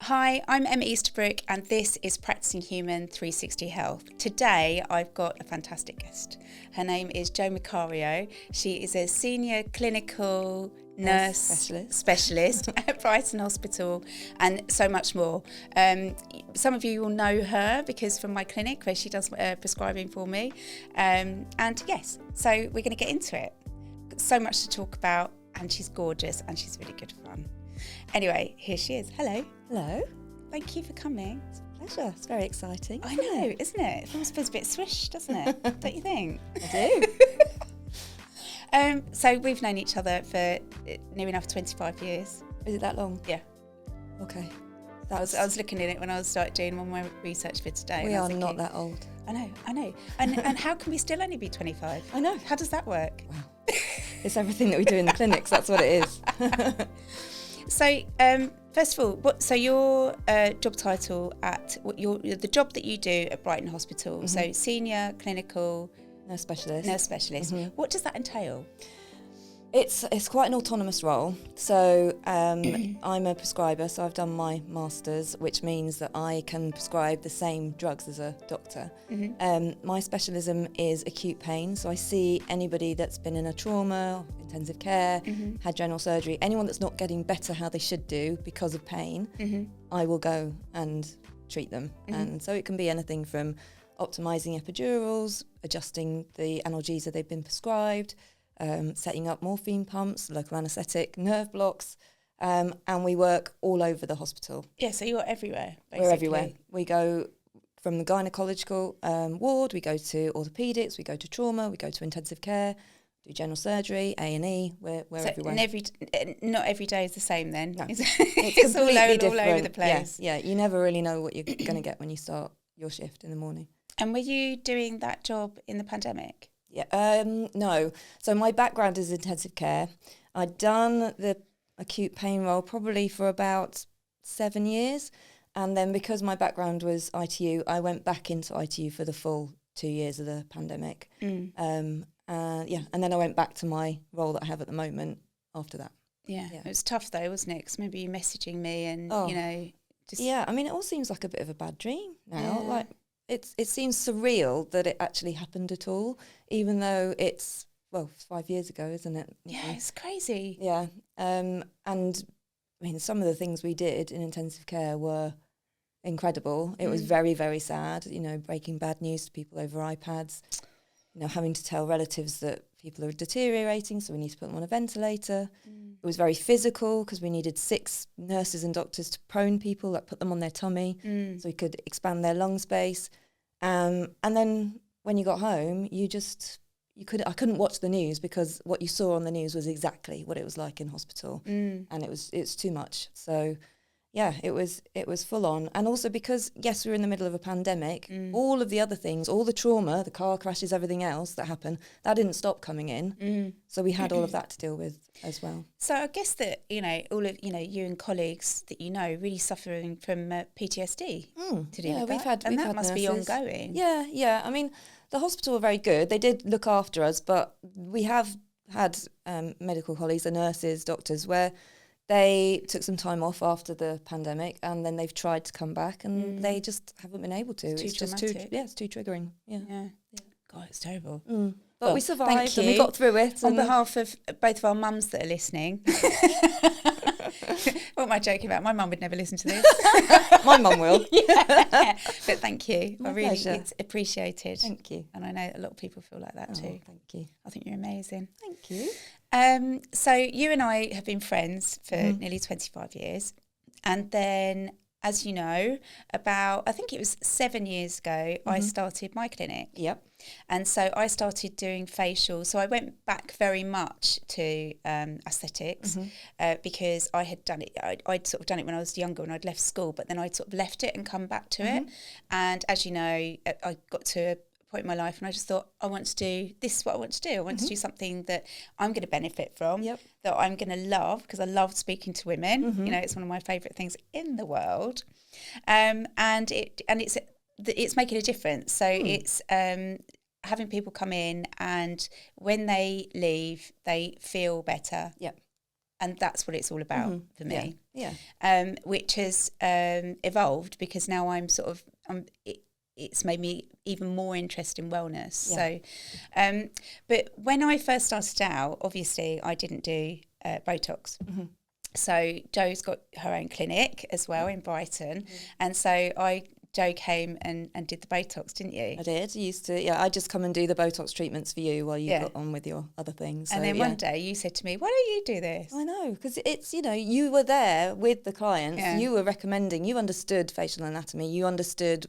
Hi, I'm Emma Easterbrook and this is Practicing Human 360 Health. Today I've got a fantastic guest. Her name is Jo Macario. She is a senior clinical nurse specialist at Brighton Hospital and so much more. Some of you will know her because from my clinic where she does prescribing for me. And yes, so we're going to get into it. So much to talk about and she's gorgeous and she's really good fun. Anyway, here she is. Hello. Hello. Thank you for coming. It's a pleasure. It's very exciting. I know, isn't it? It almost feels a bit swish, doesn't it? Don't you think? I do. So we've known each other for near enough 25 years. Is it that long? Yeah. Okay. I was looking at it when I was doing all my research for today. We are not that old. I know. And how can we still only be 25? I know. How does that work? Wow. It's everything that we do in the clinics. That's what it is. So, first of all, so your job title at the job that you do at Brighton Hospital, mm-hmm. So senior clinical nurse specialist. Mm-hmm. What does that entail? It's quite an autonomous role. So I'm a prescriber, so I've done my master's, which means that I can prescribe the same drugs as a doctor. Mm-hmm. My specialism is acute pain, so I see anybody that's been in a trauma, intensive care, mm-hmm. had general surgery, anyone that's not getting better how they should do because of pain, mm-hmm. I will go and treat them. Mm-hmm. And so it can be anything from optimising epidurals, adjusting the analgesia that they've been prescribed, setting up morphine pumps, local anaesthetic, nerve blocks, and we work all over the hospital. Yeah, so you're everywhere, basically. We're everywhere. We go from the gynecological ward, we go to orthopaedics, we go to trauma, we go to intensive care, do general surgery, A&E, we're so everywhere. And not every day is the same then? No. It's all over the place. Yeah, you never really know what you're going to get when you start your shift in the morning. And were you doing that job in the pandemic? Yeah, no. So my background is intensive care. I'd done the acute pain role probably for about 7 years. And then because my background was ITU, I went back into ITU for the full 2 years of the pandemic. And then I went back to my role that I have at the moment after that. Yeah. It was tough though, wasn't it? Because maybe you messaging me and, just... Yeah, I mean, it all seems like a bit of a bad dream now. Yeah. Like, it seems surreal that it actually happened at all, even though it's 5 years ago, isn't it? Yeah, it's crazy. Yeah, and I mean, some of the things we did in intensive care were incredible. It was very, very sad, breaking bad news to people over iPads, having to tell relatives that people are deteriorating, so we need to put them on a ventilator. It was very physical because we needed 6 nurses and doctors to prone people, like put them on their tummy so we could expand their lung space. And then when you got home, I couldn't watch the news because what you saw on the news was exactly what it was like in hospital, and it's too much. So yeah, it was full on. And also because, yes, we were in the middle of a pandemic, all of the other things, all the trauma, the car crashes, everything else that happened, that didn't stop coming in. So we had all of that to deal with as well. So I guess that, all of, you and colleagues that really suffering from PTSD to deal with that. We've that had must nurses. be ongoing. Yeah. I mean, the hospital were very good. They did look after us, but we have had medical colleagues, the nurses, doctors, where they took some time off after the pandemic and then they've tried to come back and they just haven't been able to. It's just too triggering. Yeah. God, it's terrible. But we survived and we got through it. On behalf of both of our mums that are listening. What am I joking about? My mum would never listen to this. My mum will. Yeah. But thank you. My pleasure. It's appreciated. Thank you. And I know a lot of people feel like that too. Thank you. I think you're amazing. Thank you. So you and I have been friends for nearly 25 years. And then, as you know, I think it was 7 years ago, I started my clinic. Yep. And so I started doing facials. So I went back very much to aesthetics because I had done it. I'd sort of done it when I was younger and I'd left school, but then I'd sort of left it and come back to it. And as you know, I got to a point in my life and I just thought, this is what I want to do. I want to do something that I'm going to benefit from, that I'm going to love, because I love speaking to women. It's one of my favourite things in the world. And it's making a difference. So it's having people come in and when they leave, they feel better. Yep. And that's what it's all about for me. Which has evolved because now I'm sort of, it's made me even more interested in wellness. Yeah. So, but when I first started out, obviously I didn't do Botox. So Jo's got her own clinic as well in Brighton. And so Jo came and did the Botox, didn't you? I did. I just come and do the Botox treatments for you while you got on with your other things. So, and then one day you said to me, why don't you do this? I know, because it's, you were there with the clients, you were recommending, you understood facial anatomy, you understood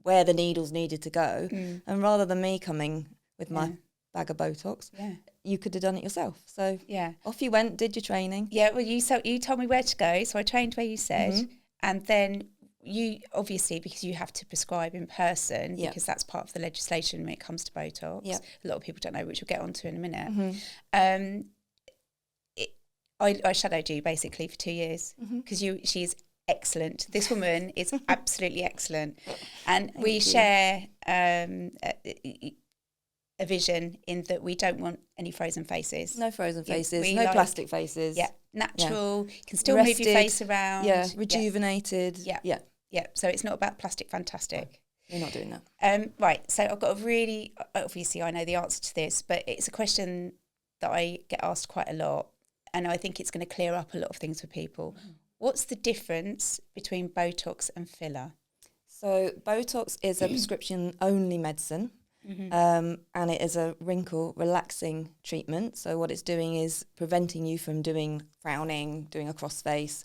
where the needles needed to go. And rather than me coming with my bag of Botox, you could have done it yourself. So off you went, did your training. Yeah, well, you told me where to go, so I trained where you said, and then you obviously, because you have to prescribe in person, because that's part of the legislation when it comes to Botox. A lot of people don't know, which we'll get onto in a minute. I shadowed you basically for 2 years because she's excellent. This woman is absolutely excellent, and we share a vision in that we don't want any frozen faces. No frozen faces, no plastic faces. Yeah, natural. You can still move your face around. Yeah, rejuvenated. Yeah, so it's not about plastic fantastic. You're not doing that. Right, so I've got a really, obviously I know the answer to this, but it's a question that I get asked quite a lot, and I think it's going to clear up a lot of things for people. What's the difference between Botox and filler? So Botox is a prescription-only medicine, and it is a wrinkle-relaxing treatment. So what it's doing is preventing you from doing frowning, doing a cross face,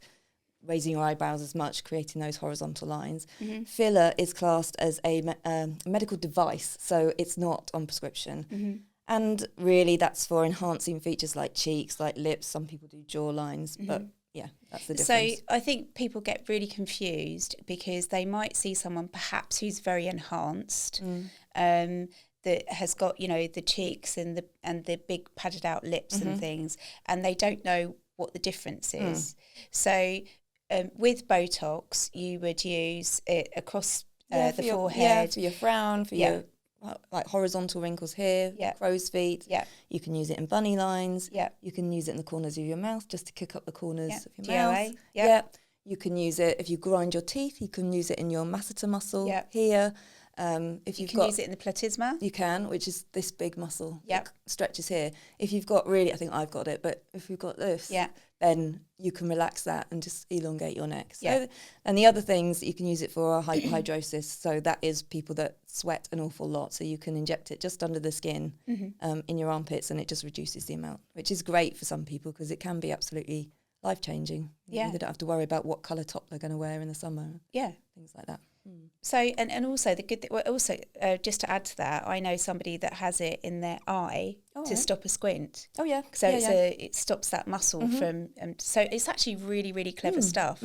raising your eyebrows as much, creating those horizontal lines. Filler is classed as a medical device, so it's not on prescription. And really that's for enhancing features like cheeks, like lips. Some people do jaw lines, but that's the difference. So I think people get really confused because they might see someone perhaps who's very enhanced, that has got, the cheeks and the big padded out lips and things, and they don't know what the difference is. So with Botox, you would use it across the forehead. For your frown, for your like horizontal wrinkles here, crow's feet. You can use it in bunny lines. You can use it in the corners of your mouth just to kick up the corners of your mouth. You can use it if you grind your teeth. You can use it in your masseter muscle here. If you can use it in the platysma. You can, which is this big muscle that stretches here. If you've got really, I think I've got it, but if you've got this, then you can relax that and just elongate your neck. So, and the other things that you can use it for are hyperhidrosis. So that is people that sweat an awful lot. So you can inject it just under the skin in your armpits, and it just reduces the amount, which is great for some people because it can be absolutely life-changing. They don't have to worry about what colour top they're going to wear in the summer. Things like that. So, and also the good just to add to that, I know somebody that has it in their eye to stop a squint. So it stops that muscle from, so it's actually really, really clever stuff.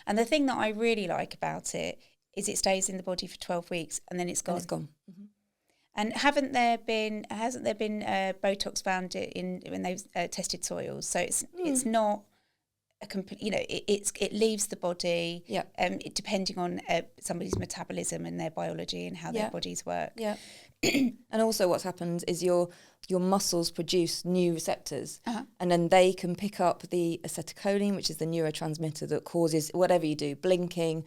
And the thing that I really like about it is it stays in the body for 12 weeks and then it's gone. And hasn't there been Botox found when they've tested soils? So it's not a complete, it leaves the body, depending on somebody's metabolism and their biology and how their bodies work. And also what's happened is your muscles produce new receptors, and then they can pick up the acetylcholine, which is the neurotransmitter that causes whatever you do, blinking,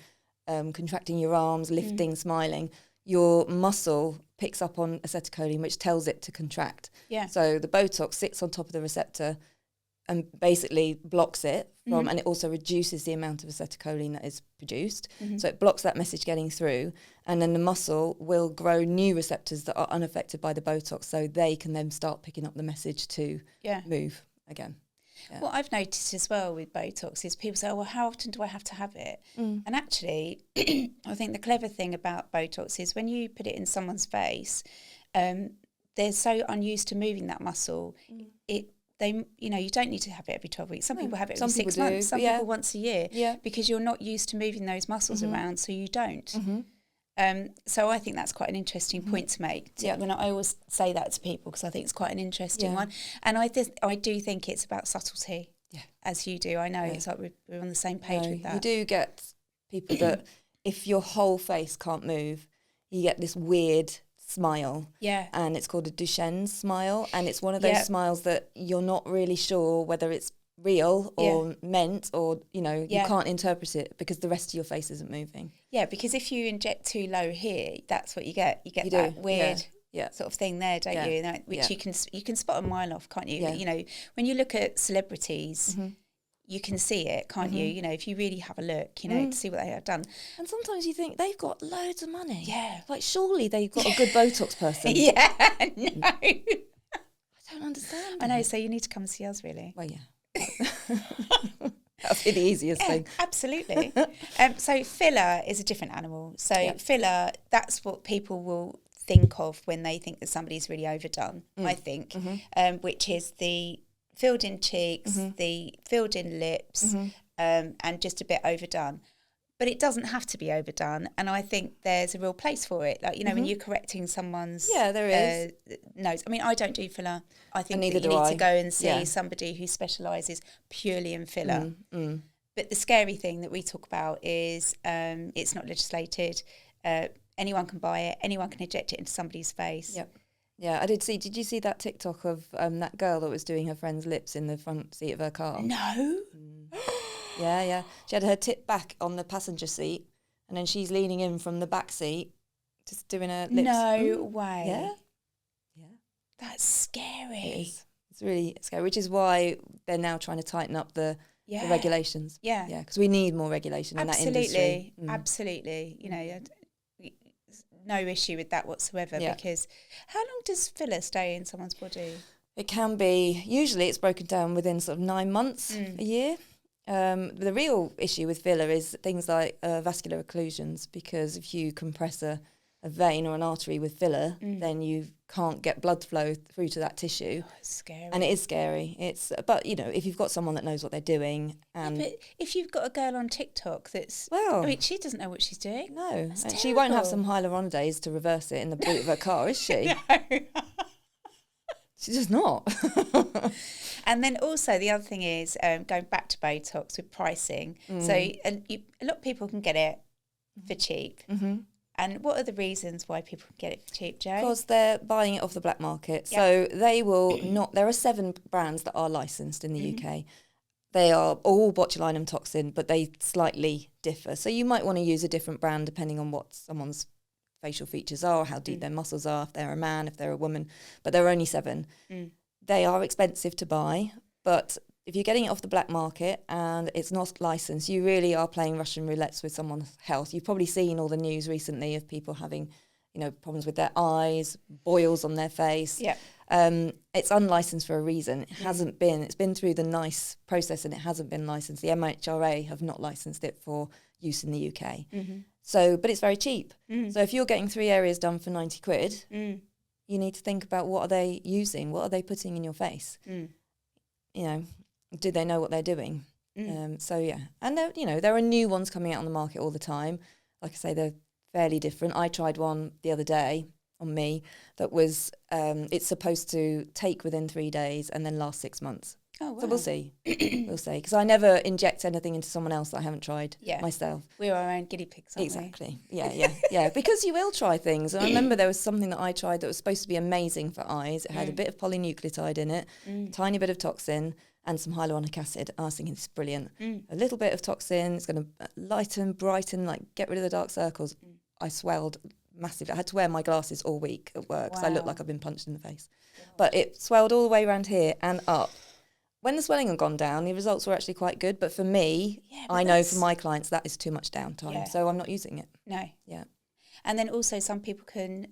contracting your arms, lifting, smiling. Your muscle picks up on acetylcholine, which tells it to contract. So the Botox sits on top of the receptor and basically blocks it from, and it also reduces the amount of acetylcholine that is produced. So it blocks that message getting through, and then the muscle will grow new receptors that are unaffected by the Botox, so they can then start picking up the message to move again. What I've noticed as well with Botox is people say, well, how often do I have to have it? And actually, I think the clever thing about Botox is when you put it in someone's face, they're so unused to moving that muscle, you don't need to have it every 12 weeks. Some people have it every 6 months. Some people once a year because you're not used to moving those muscles around, so you don't. So I think that's quite an interesting point to make. When I always say that to people because I think it's quite an interesting one. And I do think it's about subtlety, as you do. I know it's like we're on the same page with that. You do get people that if your whole face can't move, you get this weird smile, and it's called a Duchenne's smile, and it's one of those smiles that you're not really sure whether it's real or meant, or, you know, you can't interpret it because the rest of your face isn't moving. Yeah, because if you inject too low here, that's what you get. You get that weird sort of thing there, don't you? Like, which you can spot a mile off, can't you? Yeah. You know, when you look at celebrities, you can see it, can't you? You know, if you really have a look, you know, to see what they have done. And sometimes you think they've got loads of money. Yeah. Like, surely they've got a good Botox person. Yeah, no. I don't understand. I know, so you need to come and see us, really. Well, yeah. That'll be the easiest thing. Absolutely. So filler is a different animal. So filler, that's what people will think of when they think that somebody's really overdone, I think, which is the filled in cheeks, the filled in lips, and just a bit overdone. But it doesn't have to be overdone, and I think there's a real place for it. Like, you know, when you're correcting someone's there is. nose. I mean, I don't do filler. I think neither that you do need I. to go and see somebody who specialises purely in filler. But the scary thing that we talk about is it's not legislated. Anyone can buy it. Anyone can inject it into somebody's face. Yep. Yeah, I did see. Did you see that TikTok of that girl that was doing her friend's lips in the front seat of her car? No. Yeah. She had her tip back on the passenger seat, and then she's leaning in from the back seat, just doing her lips. No way. Yeah. That's scary. It is. It's really scary, which is why they're now trying to tighten up the regulations. Yeah, because we need more regulation in that industry. Absolutely. You know, no issue with that whatsoever. Because how long does filler stay in someone's body? It can be. Usually, it's broken down within sort of 9 months, a year. The real issue with filler is things like vascular occlusions, because if you compress a vein or an artery with filler, then you can't get blood flow through to that tissue. Oh, it's scary. And it is scary. But you know, if you've got someone that knows what they're doing, and but if you've got a girl on TikTok I mean, she doesn't know what she's doing. No, and she won't have some hyaluronidase to reverse it in the boot of her car, is she? No. She's just not. And then also the other thing is going back to Botox with pricing. So a lot of people can get it for cheap. And what are the reasons why people can get it for cheap, Jo? Because they're buying it off the black market. So they will not. There are 7 brands that are licensed in the UK. They are all botulinum toxin, but they slightly differ. So you might want to use a different brand depending on what someone's facial features are, how deep their muscles are, if they're a man, if they're a woman. But there are only 7. They are expensive to buy, but if you're getting it off the black market and it's not licensed, you really are playing Russian roulette with someone's health. You've probably seen all the news recently of people having, you know, problems with their eyes, boils on their face. Yeah. It's unlicensed for a reason. It hasn't been. It's been through the NICE process and it hasn't been licensed. The MHRA have not licensed it for use in the UK. So, but it's very cheap. So if you're getting 3 areas done for 90 quid, you need to think about what are they using? What are they putting in your face? You know, do they know what they're doing? So yeah, and there, you know, there are new ones coming out on the market all the time. Like I say, they're fairly different. I tried one the other day on me that was it's supposed to take within 3 days and then last 6 months. Oh, wow. So we'll see. We'll see. Because I never inject anything into someone else that I haven't tried myself. We're our own guinea pigs, aren't Exactly. Yeah. Because you will try things. And I remember there was something that I tried that was supposed to be amazing for eyes. It had a bit of polynucleotide in it, tiny bit of toxin, and some hyaluronic acid. I was thinking, this is brilliant. A little bit of toxin, it's going to lighten, brighten, like get rid of the dark circles. I swelled massively. I had to wear my glasses all week at work because I looked like I've been punched in the face. But it swelled all the way around here and up. When the swelling had gone down, the results were actually quite good. But for me, I know for my clients that is too much downtime. So I'm not using it. No. Yeah. And then also some people can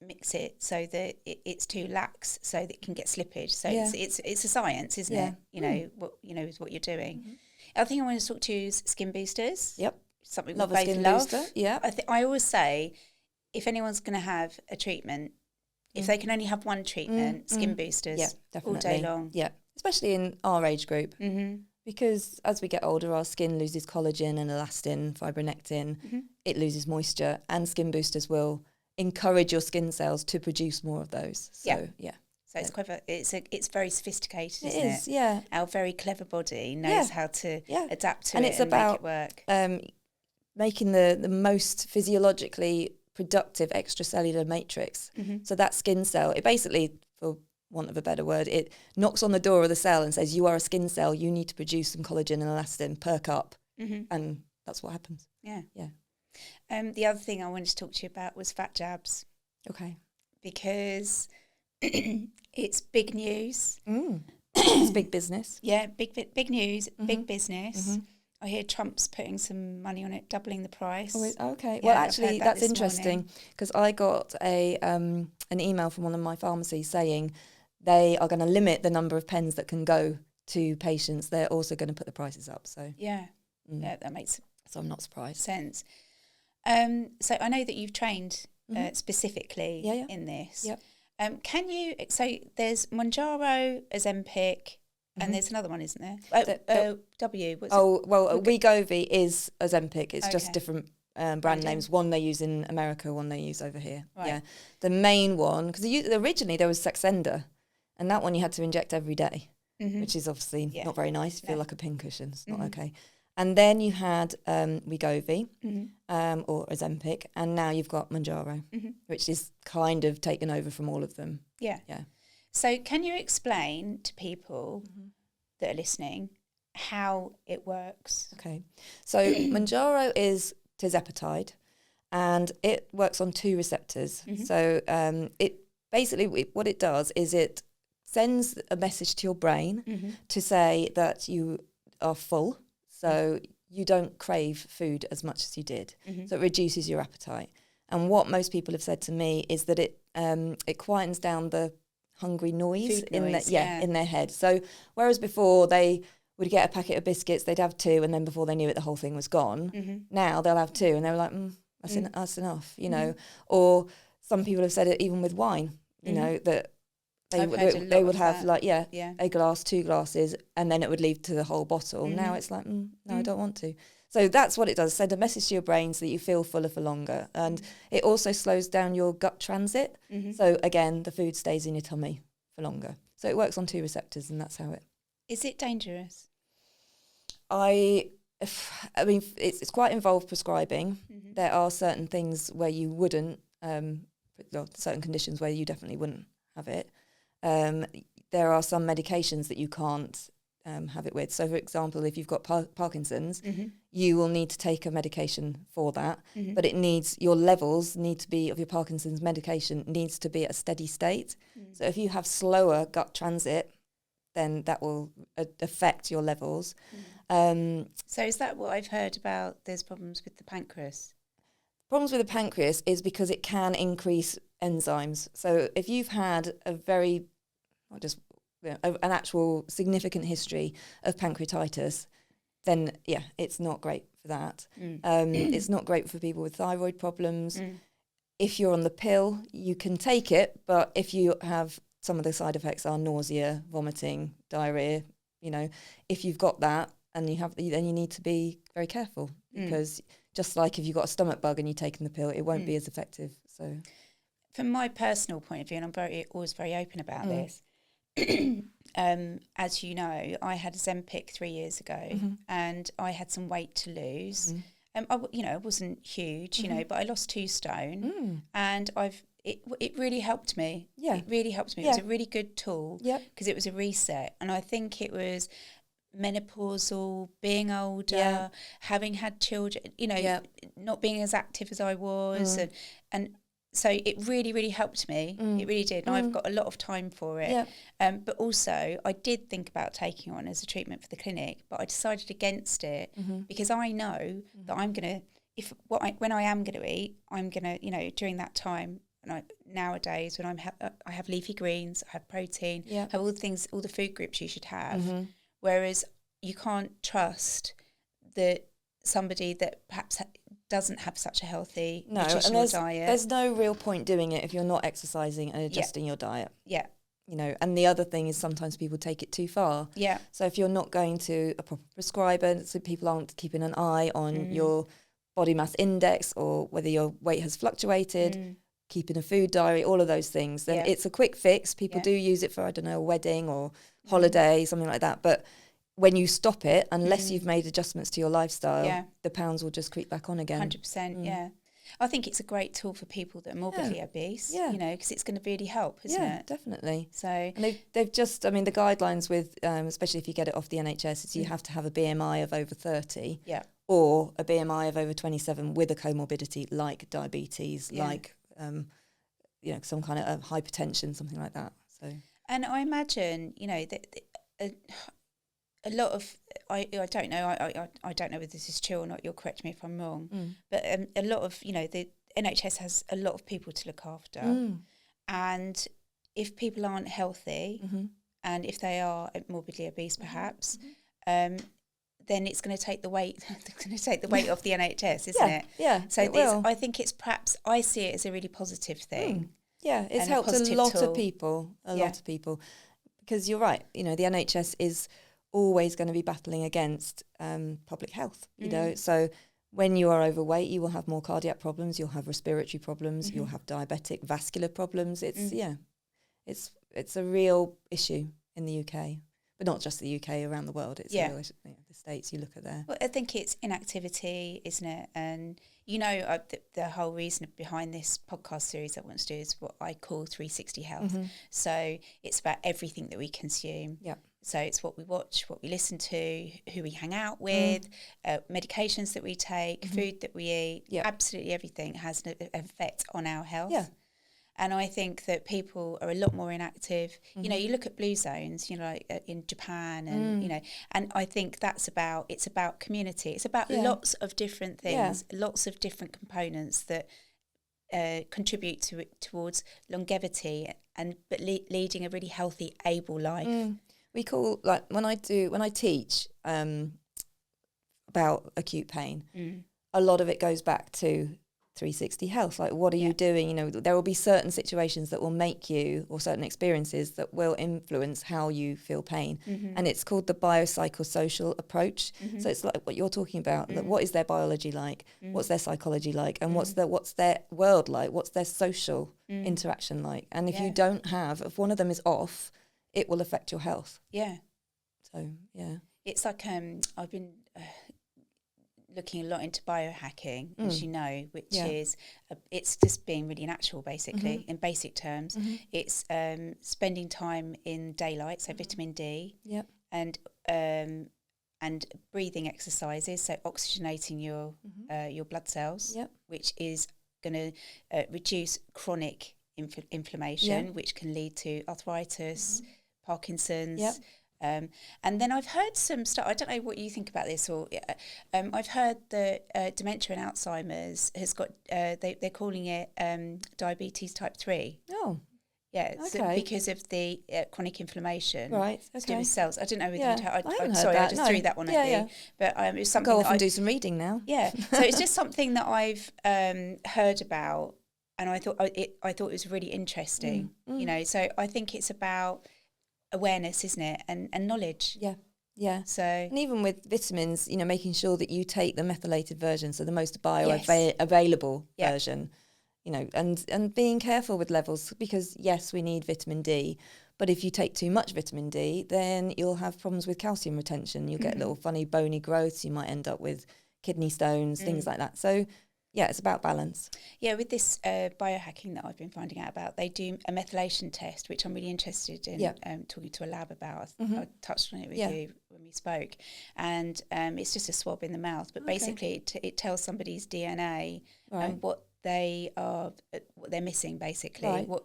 mix it so that it's too lax so that it can get slippage. So it's a science, isn't it? You know, is what you're doing. Other thing I want to talk to you is skin boosters. Yep. Something love we both a skin love. booster. Yeah. I always say, if anyone's going to have a treatment, if they can only have one treatment, skin boosters all day long. Yeah. Especially in our age group, because as we get older, our skin loses collagen and elastin, fibronectin, it loses moisture, and skin boosters will encourage your skin cells to produce more of those. So, So it's clever. It's very sophisticated, isn't it? It is, yeah. Our very clever body knows how to adapt to and it it's and about, make it work. Making the most physiologically productive extracellular matrix. So that skin cell, it basically, for want of a better word. It knocks on the door of the cell and says, you are a skin cell, you need to produce some collagen and elastin, perk up. And that's what happens. Yeah. Yeah. The other thing I wanted to talk to you about was fat jabs. Okay. Because it's big news. It's big business. Yeah, big news, big business. I hear Trump's putting some money on it, doubling the price. Oh, okay. Yeah, Well, actually, that's interesting because I got an email from one of my pharmacies saying they are going to limit the number of pens that can go to patients. They're also going to put the prices up. So yeah, that makes so I'm not surprised. Sense. So I know that you've trained specifically in this. Yep. Can you? So there's Mounjaro, Ozempic. And there's another one, isn't there? W. What's it? Well, Wegovy is Ozempic. It's just different brand names. One they use in America, one they use over here. Right. Yeah. The main one, because originally there was Saxenda, and that one you had to inject every day, which is obviously not very nice. You feel like a pincushion. It's not okay. And then you had Wegovy or Ozempic, and now you've got Mounjaro, which is kind of taken over from all of them. Yeah. Yeah. So can you explain to people that are listening how it works? Okay. So Mounjaro is tirzepatide, and it works on 2 receptors. So it basically, what it does is it sends a message to your brain to say that you are full, so you don't crave food as much as you did. So it reduces your appetite. And what most people have said to me is that it quietens down the hungry noise in their head. So whereas before they would get a packet of biscuits, they'd have 2, and then before they knew it, the whole thing was gone. Now they'll have 2, and they're like, that's enough, you know. Or some people have said it even with wine, you know, that they would have a glass, 2 glasses, and then it would lead to the whole bottle. Now it's like, no, I don't want to. So that's what it does, send a message to your brain so that you feel fuller for longer. And it also slows down your gut transit. So again, the food stays in your tummy for longer. So it works on 2 receptors, and that's how it... Is it dangerous? I mean, it's quite involved prescribing. There are certain things where you wouldn't, certain conditions where you definitely wouldn't have it. There are some medications that you can't have it with. So, for example, if you've got Parkinson's, you will need to take a medication for that, but your levels need to be, of your Parkinson's medication, needs to be at a steady state. So if you have slower gut transit, then that will affect your levels. So is that what I've heard about? There's problems with the pancreas? Problems with the pancreas is because it can increase enzymes. So if you've had an actual significant history of pancreatitis, then it's not great for that. It's not great for people with thyroid problems. If you're on the pill, you can take it, but if you have, some of the side effects are nausea, vomiting, diarrhea, you know, if you've got that and then you need to be very careful, because just like if you've got a stomach bug and you've taken the pill, it won't be as effective. So from my personal point of view, and I'm always very open about this, as you know, I had Ozempic 3 years ago, and I had some weight to lose. I wasn't huge, but I lost 2 stone, and it really helped me. Yeah, it really helped me. It was a really good tool because it was a reset, and I think it was menopausal, being older, having had children, not being as active as I was, and so it really, really helped me. It really did. And I've got a lot of time for it. But also, I did think about taking it on as a treatment for the clinic, but I decided against it because I know that I'm going to, when I am going to eat, I'm going to, during that time, and nowadays when I have leafy greens, I have protein, have all the things, all the food groups you should have. Whereas you can't trust that somebody that perhaps doesn't have such a healthy nutritional diet. There's no real point doing it if you're not exercising and adjusting your diet. Yeah. And the other thing is sometimes people take it too far. Yeah. So if you're not going to a proper prescriber, so people aren't keeping an eye on your body mass index or whether your weight has fluctuated, keeping a food diary, all of those things, then it's a quick fix. People do use it for, I don't know, a wedding or holiday, something like that. But when you stop it, unless you've made adjustments to your lifestyle, the pounds will just creep back on again. 100%, yeah. I think it's a great tool for people that are morbidly obese, you know, because it's going to really help, isn't it? Yeah, definitely. So, and they've just, I mean, the guidelines with, especially if you get it off the NHS, is you have to have a BMI of over 30 or a BMI of over 27 with a comorbidity like diabetes, like, you know, some kind of hypertension, something like that. So, and I imagine, you know, that a lot of, I don't know, I don't know whether this is true or not, you'll correct me if I'm wrong, but a lot of, you know, the NHS has a lot of people to look after, and if people aren't healthy, and if they are morbidly obese perhaps, then it's going to take the weight off the NHS, isn't it? Yeah, so I think it's perhaps, I see it as a really positive thing. Yeah, it's helped a lot of people, because you're right, you know, the NHS is always going to be battling against public health, you know, so when you are overweight, you will have more cardiac problems, you'll have respiratory problems, you'll have diabetic vascular problems. It's it's a real issue in the UK, but not just the UK, around the world. It's real, you know, the States, you look at there. Well, I think it's inactivity, isn't it? And you know, the whole reason behind this podcast series I want to do is what I call 360 health. So it's about everything that we consume. Yeah. So it's what we watch, what we listen to, who we hang out with, medications that we take, food that we eat. Yeah. Absolutely everything has an effect on our health. Yeah. And I think that people are a lot more inactive. You know, you look at blue zones, you know, like in Japan, and you know, and I think it's about community. It's about lots of different things, lots of different components that contribute towards longevity but leading a really healthy, able life. We call, like, when I teach about acute pain, a lot of it goes back to 360 health. Like, what are you doing? You know, there will be certain situations that will make you, or certain experiences that will influence how you feel pain. And it's called the biopsychosocial approach. So it's like what you're talking about. Like, what is their biology like? What's their psychology like? And what's their world like? What's their social interaction like? And if you don't have, if one of them is off, it will affect your health. Yeah. So, yeah. It's like I've been looking a lot into biohacking, as you know, which is, it's just being really natural, basically, in basic terms. It's spending time in daylight, so vitamin D, and breathing exercises, so oxygenating your blood cells, which is going to reduce chronic inflammation, which can lead to arthritis, Parkinson's. And then I've heard some stuff, I don't know what you think about this, or I've heard that dementia and Alzheimer's has got, they're calling it diabetes type 3. Oh. Yeah, so because of the chronic inflammation. Right, to do with cells. I don't know whether I just threw that one at you. But it's something Go off and do some reading now. Yeah, so it's just something that I've heard about, and I thought it was really interesting, you know, so I think it's about awareness, isn't it, and knowledge. Yeah. So, and even with vitamins, you know, making sure that you take the methylated version, so the most available version, you know, and being careful with levels, because yes, we need vitamin D, but if you take too much vitamin D, then you'll have problems with calcium retention. You'll get little funny bony growths. You might end up with kidney stones, things like that. So, yeah, it's about balance. Yeah, with this biohacking that I've been finding out about, they do a methylation test, which I'm really interested in talking to a lab about. I touched on it with you when we spoke. And it's just a swab in the mouth. But basically it tells somebody's DNA and what they're missing, basically, what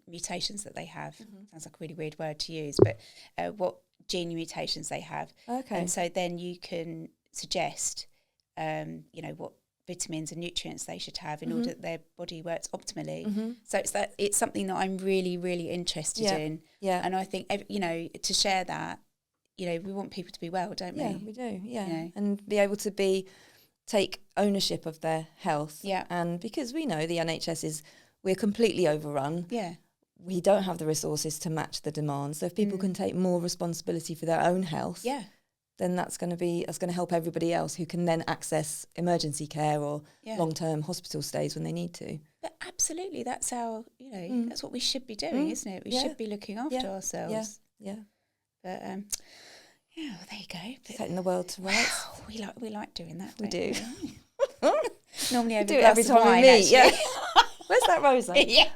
mutations that they have. Sounds like a really weird word to use, but what gene mutations they have. And so then you can suggest, you know, what vitamins and nutrients they should have in order that their body works optimally. So it's something that I'm really, really interested in. Yeah. And I think, you know, to share that, you know, we want people to be well, don't we? Yeah, we do. Yeah. You know? And be able to take ownership of their health. Yeah. And because we know the NHS we're completely overrun. Yeah. We don't have the resources to match the demand. So if people can take more responsibility for their own health, then that's going to help everybody else who can then access emergency care or long-term hospital stays when they need to. But absolutely, that's our, you know, that's what we should be doing, isn't it? We should be looking after ourselves. Yeah. But yeah, well, there you go. But setting the world to rights. We like doing that. We do. Normally over do a it glass every of time wine, we meet. actually. Yeah. Where's that rosé? Yeah.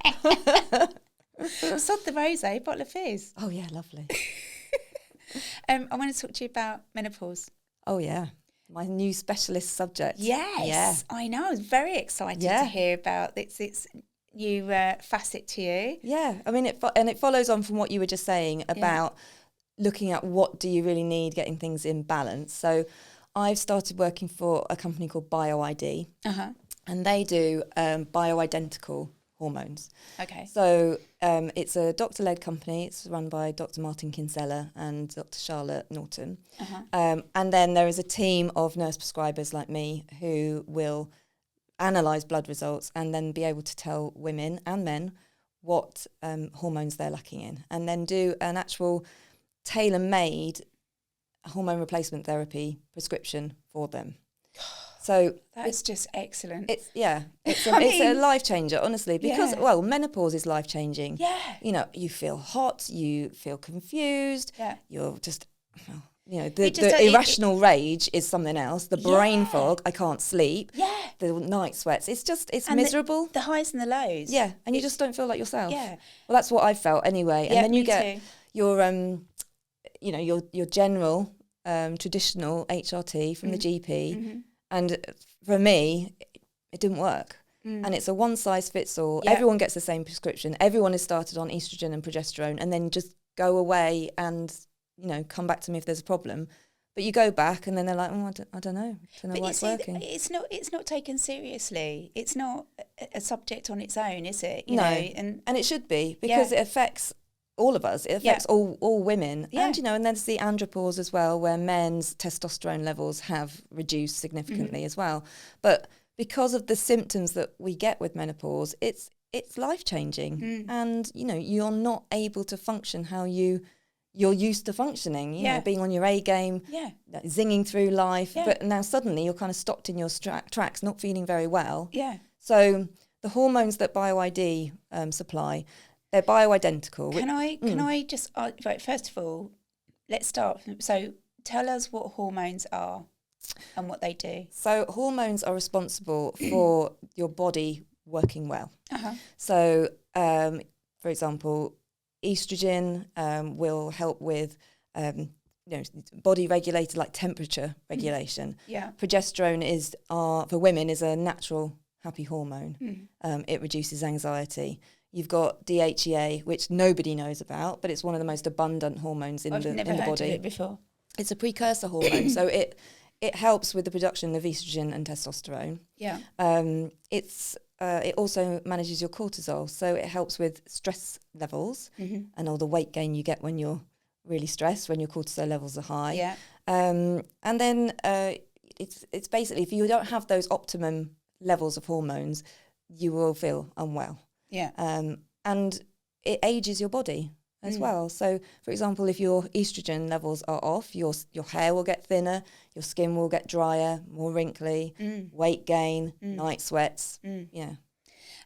Sod the rosé, bottle of fizz. Oh yeah, lovely. I want to talk to you about menopause. Oh yeah, my new specialist subject. Yes, I know. I was very excited to hear about this. It's new facet to you. Yeah, I mean, it follows on from what you were just saying about looking at what do you really need, getting things in balance. So I've started working for a company called BioID, and they do bioidentical hormones. Okay. So it's a doctor-led company. It's run by Dr. Martin Kinsella and Dr. Charlotte Norton. And then there is a team of nurse prescribers like me who will analyse blood results and then be able to tell women and men what hormones they're lacking in, and then do an actual tailor-made hormone replacement therapy prescription for them. So that's just excellent. It's a life changer, honestly, because well, menopause is life changing. Yeah. You know, you feel hot, you feel confused. Yeah. You're just, you know, the irrational rage is something else. The brain fog, I can't sleep. Yeah. The night sweats. It's and miserable. The highs and the lows. Yeah, and you just don't feel like yourself. Yeah. Well, that's what I felt anyway. And then you get your you know, your general traditional HRT from the GP. And for me, it didn't work. And it's a one-size-fits-all. Yeah. Everyone gets the same prescription. Everyone is started on estrogen and progesterone and then just go away and, you know, come back to me if there's a problem. But you go back and then they're like, oh, I don't know why it's working. It's not taken seriously. It's not a subject on its own, is it? You no, know, and it should be, because it affects all of us. It affects all women. Yeah. And, you know, and there's the andropause as well, where men's testosterone levels have reduced significantly as well. But because of the symptoms that we get with menopause, it's life-changing. And, you know, you're not able to function how you're used to functioning, you know, being on your A game, zinging through life. But now suddenly you're kind of stopped in your tracks, not feeling very well. Yeah. So the hormones that BioID supply, they're bioidentical. Can I just right, first of all, let's start. So tell us what hormones are and what they do. So hormones are responsible for your body working well. So, for example, estrogen will help with you know, body regulated, like temperature regulation. Yeah. Progesterone is for women is a natural happy hormone. It reduces anxiety. You've got DHEA, which nobody knows about, but it's one of the most abundant hormones in the body. I've never heard of it before. It's a precursor hormone, so it helps with the production of estrogen and testosterone. Yeah. It also manages your cortisol, so it helps with stress levels and all the weight gain you get when you're really stressed, when your cortisol levels are high. Yeah. And then it's basically, if you don't have those optimum levels of hormones, you will feel unwell. Yeah. And it ages your body as well. So, for example, if your estrogen levels are off, your hair will get thinner, your skin will get drier, more wrinkly, weight gain, night sweats. Yeah.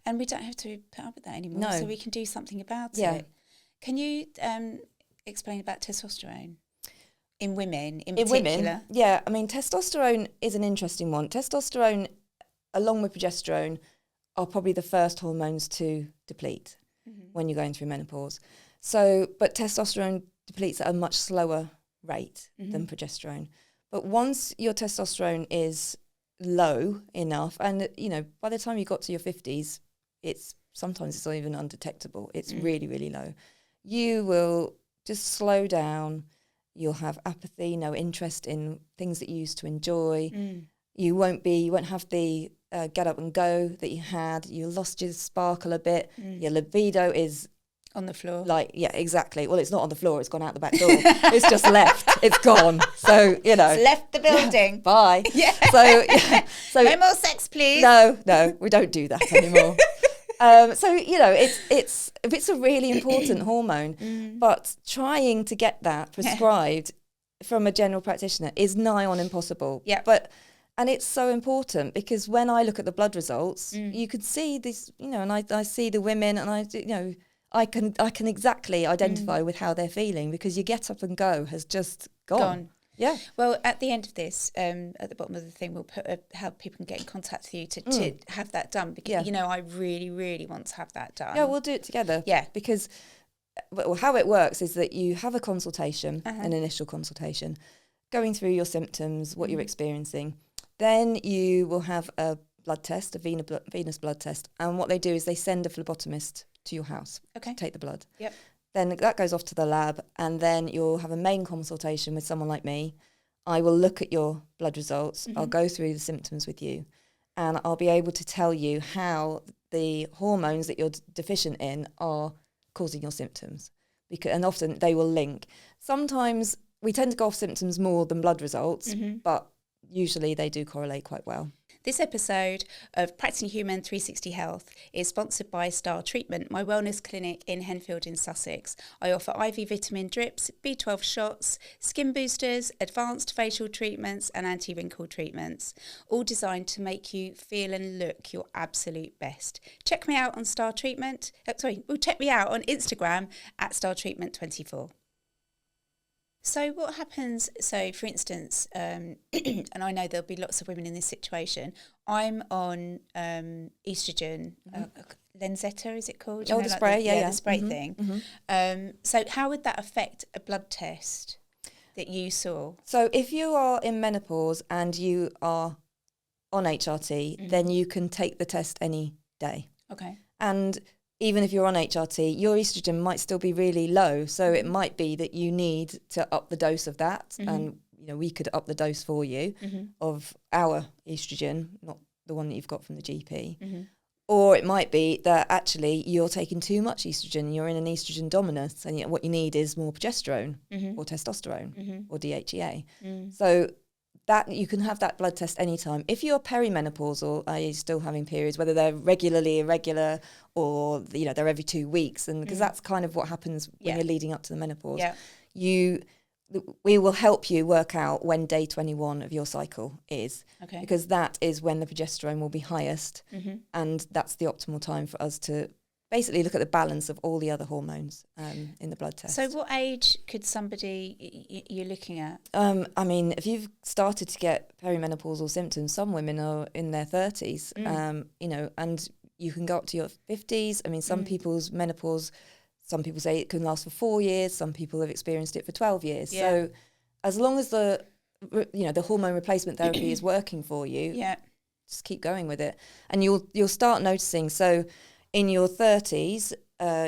And we don't have to put up with that anymore, so we can do something about it. Can you explain about testosterone in women in particular? Women, yeah. I mean, testosterone is an interesting one. Testosterone, along with progesterone, are probably the first hormones to deplete when you're going through menopause. So, but testosterone depletes at a much slower rate than progesterone. But once your testosterone is low enough, and, you know, by the time you got to your 50s, sometimes it's not even undetectable. It's really, really low. You will just slow down. You'll have apathy, no interest in things that you used to enjoy. You won't have the get up and go that you had. You lost your sparkle a bit. Your libido is on the floor. Like, yeah, exactly. Well, it's not on the floor. It's gone out the back door. It's just left. It's gone. So, you know. It's left the building. Bye. Yeah. So no more sex, please. No, we don't do that anymore. So, you know, it's a really important hormone, but trying to get that prescribed from a general practitioner is nigh on impossible. Yeah. And it's so important, because when I look at the blood results, you could see this, you know, and I see the women, and I can exactly identify with how they're feeling, because your get up and go has just gone. Yeah. Well, at the end of this, at the bottom of the thing, we'll put how people can get in contact with you to have that done. Because, you know, I really, really want to have that done. Yeah, we'll do it together. Yeah. Because how it works is that you have a consultation, an initial consultation, going through your symptoms, what you're experiencing. Then you will have a blood test, a venous blood test. And what they do is they send a phlebotomist to your house to take the blood. Yep. Then that goes off to the lab, and then you'll have a main consultation with someone like me. I will look at your blood results. I'll go through the symptoms with you, and I'll be able to tell you how the hormones that you're deficient in are causing your symptoms. And often they will link. Sometimes we tend to go off symptoms more than blood results, but usually they do correlate quite well. This episode of Practicing Human 360 Health is sponsored by Star Treatment, my wellness clinic in Henfield in Sussex. I offer IV vitamin drips, B12 shots, skin boosters, advanced facial treatments and anti-wrinkle treatments, all designed to make you feel and look your absolute best. Check me out on check me out on Instagram at StarTreatment24. So what happens, for instance, and I know there'll be lots of women in this situation, I'm on estrogen, Lenzetto, is it called? The spray, the spray thing. So how would that affect a blood test that you saw? So if you are in menopause and you are on HRT, then you can take the test any day. Okay. And even if you're on HRT, your estrogen might still be really low. So it might be that you need to up the dose of that. And, you know, we could up the dose for you of our estrogen, not the one that you've got from the GP. Or it might be that actually you're taking too much estrogen. You're in an estrogen dominance and what you need is more progesterone or testosterone or DHEA. So that you can have that blood test anytime. If you're perimenopausal, i.e. still having periods, whether they're regularly irregular or, you know, they're every 2 weeks, and because that's kind of what happens when you're leading up to the menopause, we will help you work out when day 21 of your cycle is, because that is when the progesterone will be highest, and that's the optimal time for us to basically look at the balance of all the other hormones in the blood test. So what age could somebody you're looking at? I mean, if you've started to get perimenopausal symptoms, some women are in their 30s, you know, and you can go up to your 50s. I mean, some people's menopause, some people say it can last for 4 years. Some people have experienced it for 12 years. Yeah. So as long as the hormone replacement therapy is working for you, just keep going with it. And you'll start noticing, so in your 30s,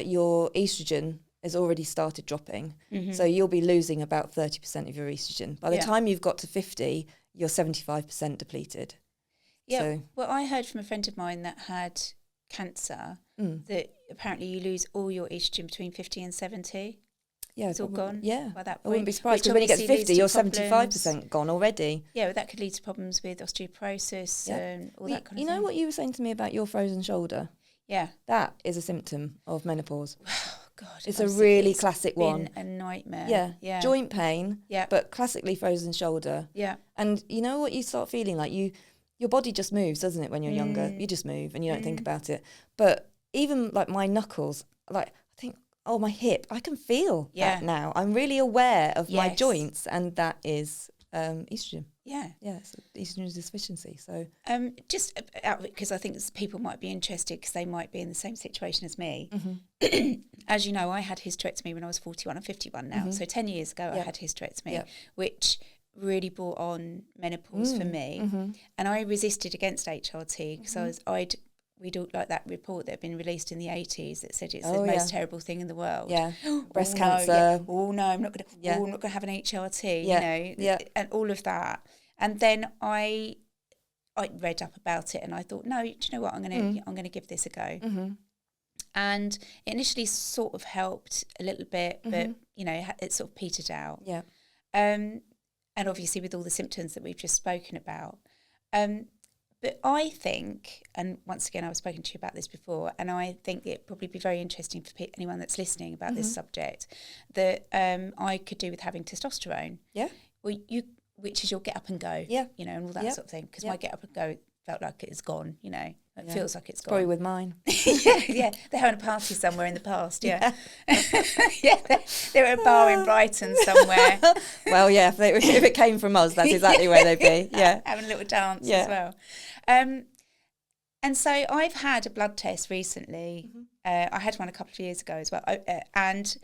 your estrogen has already started dropping. So you'll be losing about 30% of your estrogen. By the time you've got to 50, you're 75% depleted. Yeah, so, well, I heard from a friend of mine that had cancer that apparently you lose all your estrogen between 50 and 70. Yeah, it's all gone. Yeah, by that point. I wouldn't be surprised because when you get to 50, you're 75% gone already. Yeah, well, that could lead to problems with osteoporosis and all that kind of thing. You know what you were saying to me about your frozen shoulder? Yeah, that is a symptom of menopause. Oh God, it's a really classic one. A nightmare. Yeah, joint pain. Yeah, but classically frozen shoulder. Yeah, and you know what you start feeling like your body just moves, doesn't it? When you're younger, you just move and you don't think about it. But even like my knuckles, like I think, oh, my hip, I can feel that now. I'm really aware of my joints, and that is estrogen. Yeah, it's estrogen deficiency. So just because I think people might be interested because they might be in the same situation as me. As you know, I had hysterectomy when I was 41. I'm 51 now. So 10 years ago, I had hysterectomy, which really brought on menopause for me. And I resisted against HRT because we'd all like that report that had been released in the 80s that said it's the most terrible thing in the world. Yeah, breast cancer. No, I'm not going to have an HRT. You know, and all of that. And then I read up about it, and I thought, no, do you know what? I'm going to give this a go. And it initially sort of helped a little bit, but you know, it sort of petered out. Yeah. And obviously with all the symptoms that we've just spoken about. But I think, and once again, I've spoken to you about this before, and I think it'd probably be very interesting for anyone that's listening about this subject, that I could do with having testosterone. Yeah. Well, which is your get up and go. Yeah. You know, and all that sort of thing. Because my get up and go felt like it was gone, you know. It feels like it's gone. Probably with mine. yeah, they're having a party somewhere in the past, yeah. They're at a bar in Brighton somewhere. Well, yeah, if it came from us, that's exactly where they'd be, yeah. Having a little dance as well. And so I've had a blood test recently. I had one a couple of years ago as well. And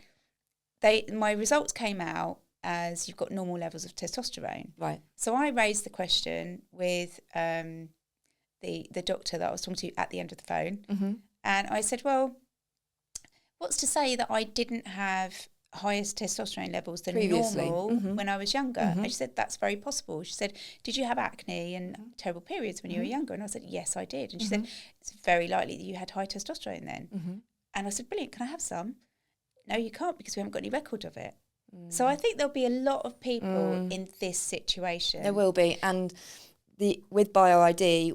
my results came out as you've got normal levels of testosterone. Right. So I raised the question with the doctor that I was talking to at the end of the phone. And I said, well, what's to say that I didn't have highest testosterone levels than previously normal when I was younger? And she said, that's very possible. She said, did you have acne and terrible periods when you were younger? And I said, yes, I did. And she said, it's very likely that you had high testosterone then. And I said, brilliant, can I have some? No, you can't, because we haven't got any record of it. So I think there'll be a lot of people in this situation. There will be. And with BioID,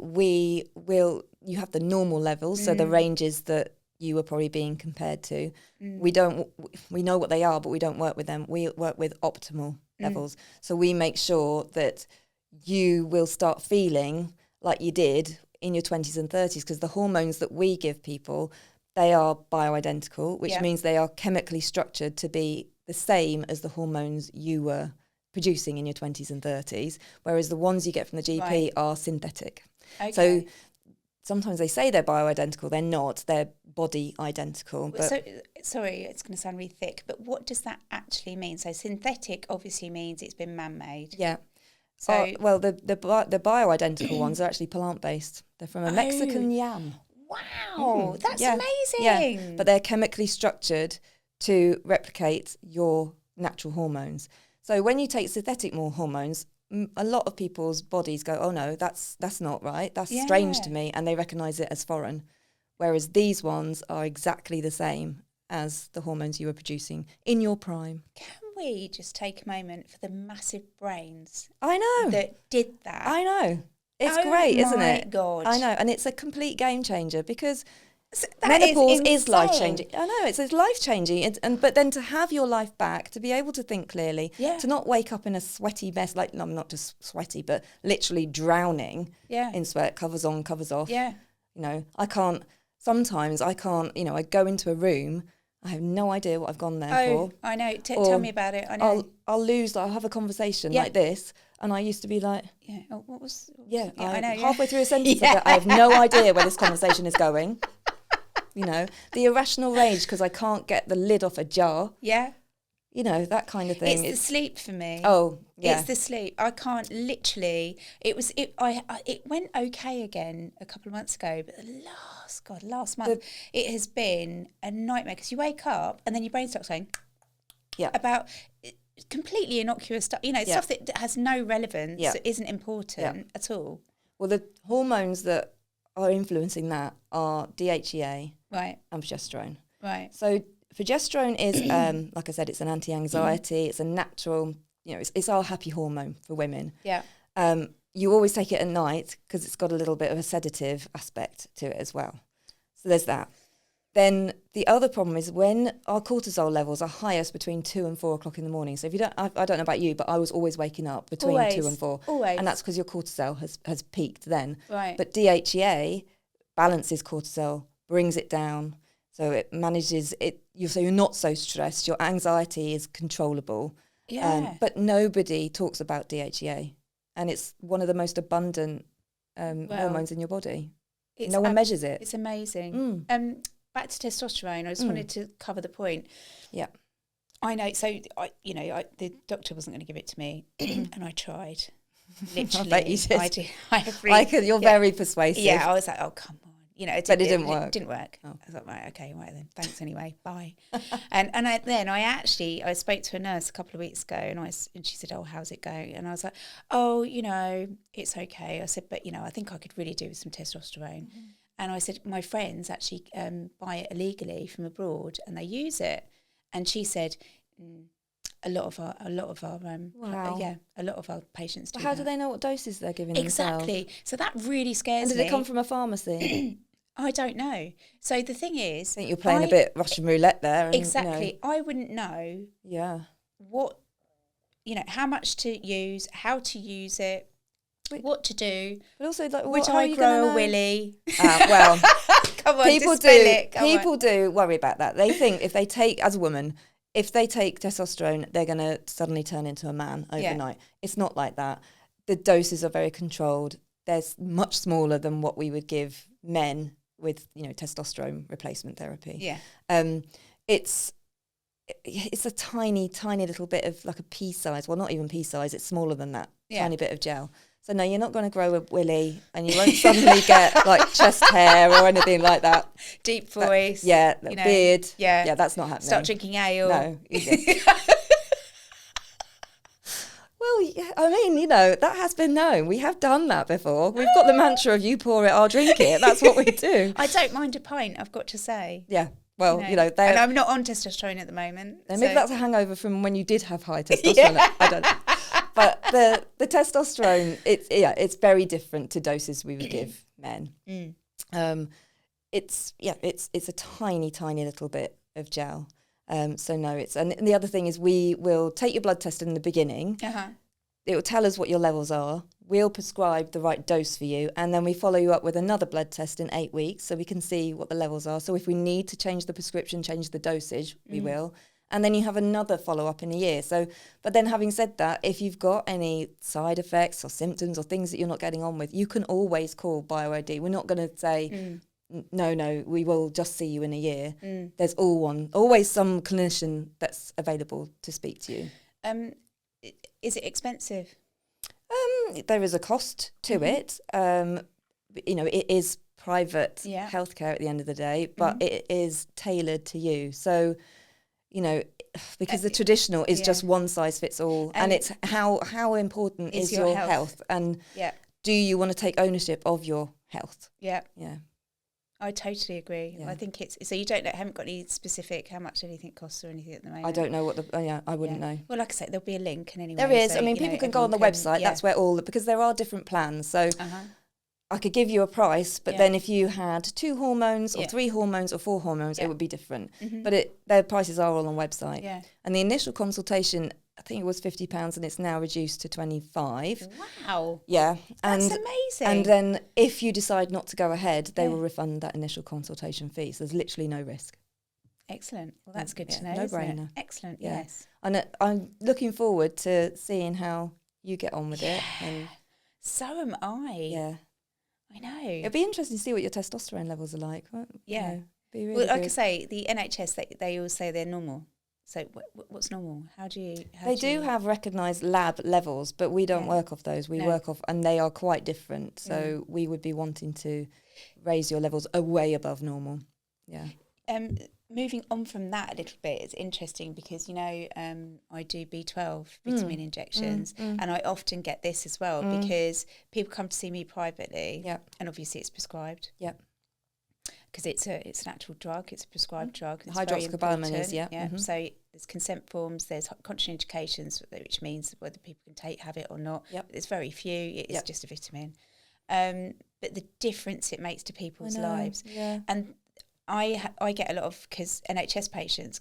you have the normal levels, so the ranges that you were probably being compared to. We know what they are, but we don't work with them. We work with optimal levels. So we make sure that you will start feeling like you did in your 20s and 30s, because the hormones that we give people, they are bioidentical, which means they are chemically structured to be the same as the hormones you were producing in your 20s and 30s, whereas the ones you get from the GP are synthetic. Okay. So sometimes they say they're bioidentical, they're not, they're body identical. But so, sorry, it's going to sound really thick, but what does that actually mean? So synthetic obviously means it's been man-made. Yeah. So well, the bioidentical ones are actually plant-based. They're from a Mexican yam. Wow, that's amazing. Yeah. But they're chemically structured to replicate your natural hormones. So when you take synthetic hormones, a lot of people's bodies go, oh no, that's not right. That's strange to me. And they recognise it as foreign. Whereas these ones are exactly the same as the hormones you were producing in your prime. Can we just take a moment for the massive brains I know that did that? I know. It's great, isn't it? Oh my God. I know. And it's a complete game changer, because that menopause is life-changing. I know, it's life-changing. But then to have your life back, to be able to think clearly, to not wake up in a sweaty mess, like, no, I'm not just sweaty, but literally drowning in sweat, covers on, covers off. Yeah. You know, sometimes I can't, you know, I go into a room, I have no idea what I've gone there for. I know. Tell me about it. I know. I'll have a conversation like this, and I used to be like, what was... I know. Halfway through a sentence, I have no idea where this conversation is going. You know, the irrational rage because I can't get the lid off a jar. Yeah. You know, that kind of thing. It's the sleep for me. Oh, yeah. It's the sleep. I can't literally... It went okay again a couple of months ago, but last month, it has been a nightmare, because you wake up and then your brain starts saying about completely innocuous stuff, you know, stuff that has no relevance, isn't important at all. Well, the hormones that are influencing that are DHEA and progesterone. Right. So progesterone is, like I said, it's an anti-anxiety. It's a natural, you know, it's our happy hormone for women. Yeah. You always take it at night because it's got a little bit of a sedative aspect to it as well. So there's that. Then the other problem is when our cortisol levels are highest between 2 and 4 o'clock in the morning. So if you don't, I don't know about you, but I was always waking up between 2 and 4. Always. And that's because your cortisol has peaked then. Right. But DHEA balances cortisol, brings it down. So it manages it. So you're not so stressed. Your anxiety is controllable. Yeah. But nobody talks about DHEA. And it's one of the most abundant hormones in your body. No one measures it. It's amazing. Back to testosterone, I just wanted to cover the point. Yeah. I know. So, the doctor wasn't going to give it to me, and I tried. Literally. I bet you did. I did. You're very persuasive. Yeah, I was like, oh, come on. You know, but it didn't work. It didn't work. Oh. I was like, right, okay, right then. Thanks anyway. Bye. and I spoke to a nurse a couple of weeks ago, and she said, oh, how's it going? And I was like, oh, you know, it's okay. I said, but, you know, I think I could really do with some testosterone. Mm-hmm. And I said, my friends actually buy it illegally from abroad and they use it. And she said, a lot of our patients do. Well, how do they know what doses they're giving exactly themselves? So that really scares me. And did it come from a pharmacy? I don't know. So the thing is, I think you're playing a bit Russian roulette there. And, exactly. I wouldn't know. Yeah. What, how much to use, how to use it. what to do. But also, like, Would how are I you grow gonna a know? willy? Well, Come on, people dispel it. People do worry about that. They think if they take, as a woman, if they take testosterone, they're going to suddenly turn into a man overnight. It's not like that. The doses are very controlled. They're much smaller than what we would give men with, testosterone replacement therapy. Yeah. It's a tiny, tiny little bit of like a pea size. Well, not even pea size. It's smaller than that. Tiny bit of gel. So no, you're not going to grow a willy, and you won't suddenly get like chest hair or anything like that. Deep voice. Beard. Yeah, that's not happening. Start drinking ale. No. Well, yeah, I mean, that has been known. We have done that before. We've got the mantra of you pour it, I'll drink it. That's what we do. I don't mind a pint, I've got to say. Yeah. Well, and I'm not on testosterone at the moment. Maybe that's a hangover from when you did have high testosterone. I don't know. But the testosterone, it's very different to doses we would give men. It's a tiny, tiny little bit of gel. So no, and the other thing is we will take your blood test in the beginning. It will tell us what your levels are. We'll prescribe the right dose for you, and then we follow you up with another blood test in 8 weeks so we can see what the levels are. So if we need to change the prescription, change the dosage, we will. And then you have another follow-up in a year. So, but then having said that, if you've got any side effects or symptoms or things that you're not getting on with, you can always call BioID. We're not going to say, no, we will just see you in a year. There's always some clinician that's available to speak to you. Is it expensive? There is a cost to it. It is private healthcare at the end of the day, but it is tailored to you. So, because the traditional is just one size fits all, and it's how important is your health, and do you want to take ownership of your health? Yeah. I totally agree. Yeah. I think so. You haven't got any specific how much anything costs or anything at the moment. I don't know I wouldn't know. Well, like I say, there'll be a link, and anyway, there is. So, people can go on the website. That's where because there are different plans. So I could give you a price, but then if you had 2 hormones or 3 hormones or 4 hormones, it would be different. But their prices are all on the website. Yeah. And the initial consultation, I think it was £50, and it's now reduced to 25. Wow. Yeah. That's amazing. And then if you decide not to go ahead, they will refund that initial consultation fee. So there's literally no risk. Excellent. Well, that's good to know. No brainer. Excellent. Yeah. Yes. And I'm looking forward to seeing how you get on with it. And so am I. Yeah. I know. It'd be interesting to see what your testosterone levels are like. Yeah. Be really well, like good. I say, the NHS, they all say they're normal. So what's normal? They do have recognised lab levels, but we don't work off those. We work off, and they are quite different. So we would be wanting to raise your levels way above normal. Yeah. Moving on from that a little bit, it's interesting because, I do B12 vitamin injections, and I often get this as well because people come to see me privately, and obviously it's prescribed. Yeah. Because it's an actual drug, it's a prescribed drug. It's hydroxycobalamin is, So there's consent forms, there's contraindications, which means whether people can have it or not. Yep. There's very few, it's just a vitamin. But the difference it makes to people's lives. Yeah. And I get a lot of NHS patients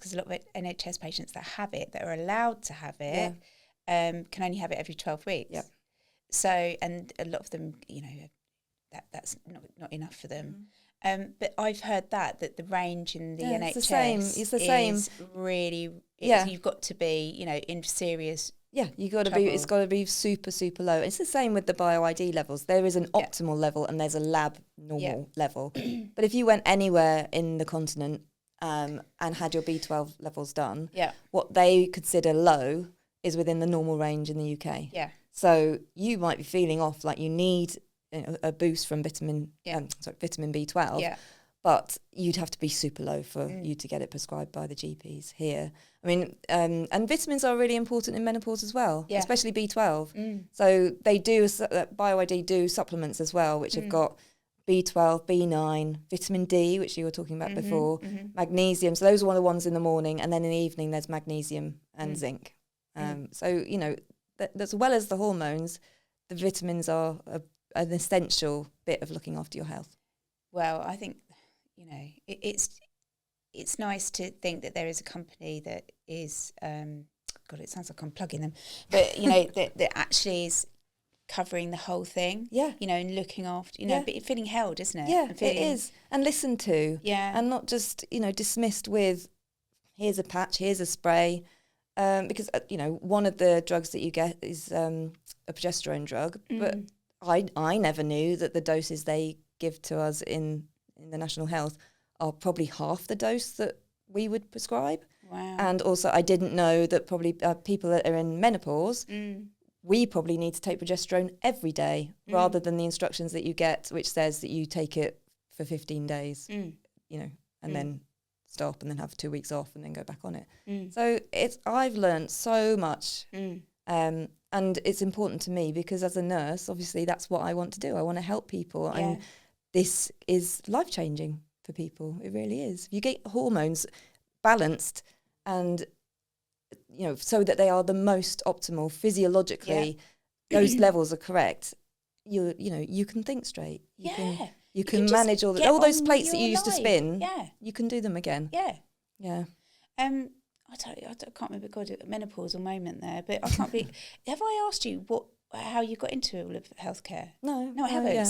that have it, that are allowed to have it, can only have it every 12 weeks. Yep. So, and a lot of them, that's not enough for them. But I've heard that the range in the NHS it's the same. Is really, you've got to be, in serious you got to be. It's got to be super, super low. It's the same with the BioID levels. There is an optimal level and there's a lab normal level. But if you went anywhere in the continent and had your B12 levels done, what they consider low is within the normal range in the UK. Yeah. So you might be feeling off, like you need a boost from vitamin B12. Yeah. But you'd have to be super low for you to get it prescribed by the GPs here. I mean, and vitamins are really important in menopause as well, especially B12. So they do, BioID do supplements as well, which have got B12, B9, vitamin D, which you were talking about before, magnesium. So those are one of the ones in the morning. And then in the evening, there's magnesium and zinc. So, as well as the hormones, the vitamins are an essential bit of looking after your health. Well, I think, it's nice to think that there is a company that is, God, it sounds like I'm plugging them, but, that actually is covering the whole thing. Yeah. You know, and looking after, you know, but feeling held, isn't it? Yeah, And feeling, it is. And listened to. Yeah. And not just, you know, dismissed with, here's a patch, here's a spray. Because, you know, one of the drugs that you get is a progesterone drug. But I never knew that the doses they give to us in the National Health are probably half the dose that we would prescribe. Wow. And also I didn't know that probably people that are in menopause, we probably need to take progesterone every day rather than the instructions that you get, which says that you take it for 15 days, you know, and then stop and then have 2 weeks off and then go back on it. So I've learned so much. And it's important to me because as a nurse, obviously that's what I want to do. I want to help people. Yeah. And this is life-changing for people. It really is. If you get hormones balanced and, you know, so that they are the most optimal physiologically, those levels are correct, you know, you can think straight. You can manage all those plates that you used to spin. Yeah. You can do them again. Yeah. Yeah. I can't remember, God, a menopausal moment there, but I can't be. Have I asked you how you got into all of healthcare? No, I haven't. Yeah.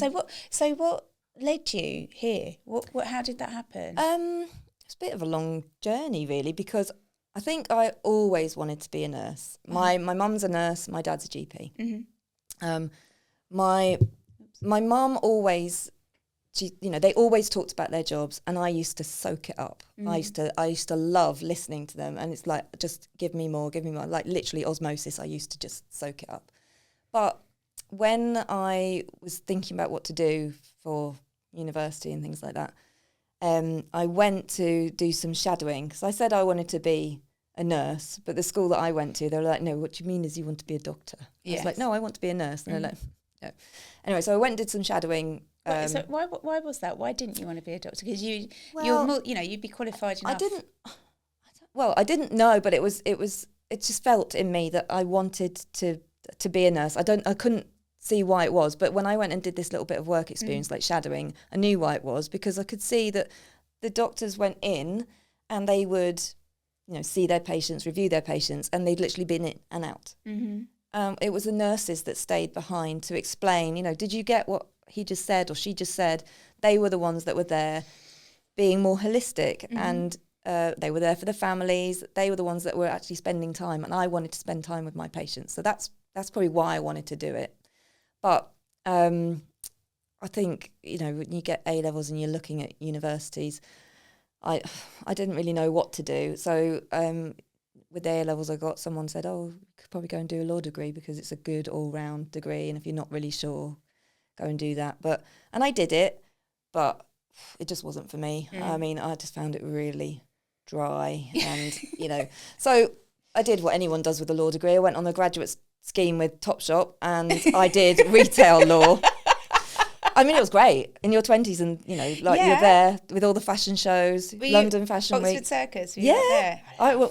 So what led you here? How did that happen? It's a bit of a long journey, really, because I think I always wanted to be a nurse. My mum's a nurse. My dad's a GP. My mum always. They always talked about their jobs, and I used to soak it up. I used to love listening to them, and it's like, just give me more, like literally osmosis. I used to just soak it up. But when I was thinking about what to do for university and things like that, I went to do some shadowing because I said I wanted to be a nurse, but the school that I went to, they were like, no, what you mean is you want to be a doctor. I was like, no, I want to be a nurse. And they're like, no. Anyway, so I went and did some shadowing. So why was that? Why didn't you want to be a doctor? Because you're more, you know, you'd be qualified enough. I didn't know, but it just felt in me that I wanted to be a nurse. I couldn't see why it was, but when I went and did this little bit of work experience, like shadowing, I knew why it was, because I could see that the doctors went in and they would, you know, see their patients, review their patients, and they'd literally been in and out. It was the nurses that stayed behind to explain, you know, did you get what he just said or she just said? They were the ones that were there being more holistic, and they were there for the families. They were the ones that were actually spending time, and I wanted to spend time with my patients. So that's probably why I wanted to do it. But I think, you know, when you get A-levels and you're looking at universities, I didn't really know what to do. So with the A-levels I got, someone said, oh, you could probably go and do a law degree because it's a good all-round degree, and if you're not really sure, go and do that. And I did it, but it just wasn't for me. I mean, I just found it really dry and, you know. So I did what anyone does with a law degree. I went on a graduate scheme with Topshop and I did retail law. I mean, it was great in your 20s, and, you know, like you're there with all the fashion shows, London Fashion Week. Oxford Circus? Yeah.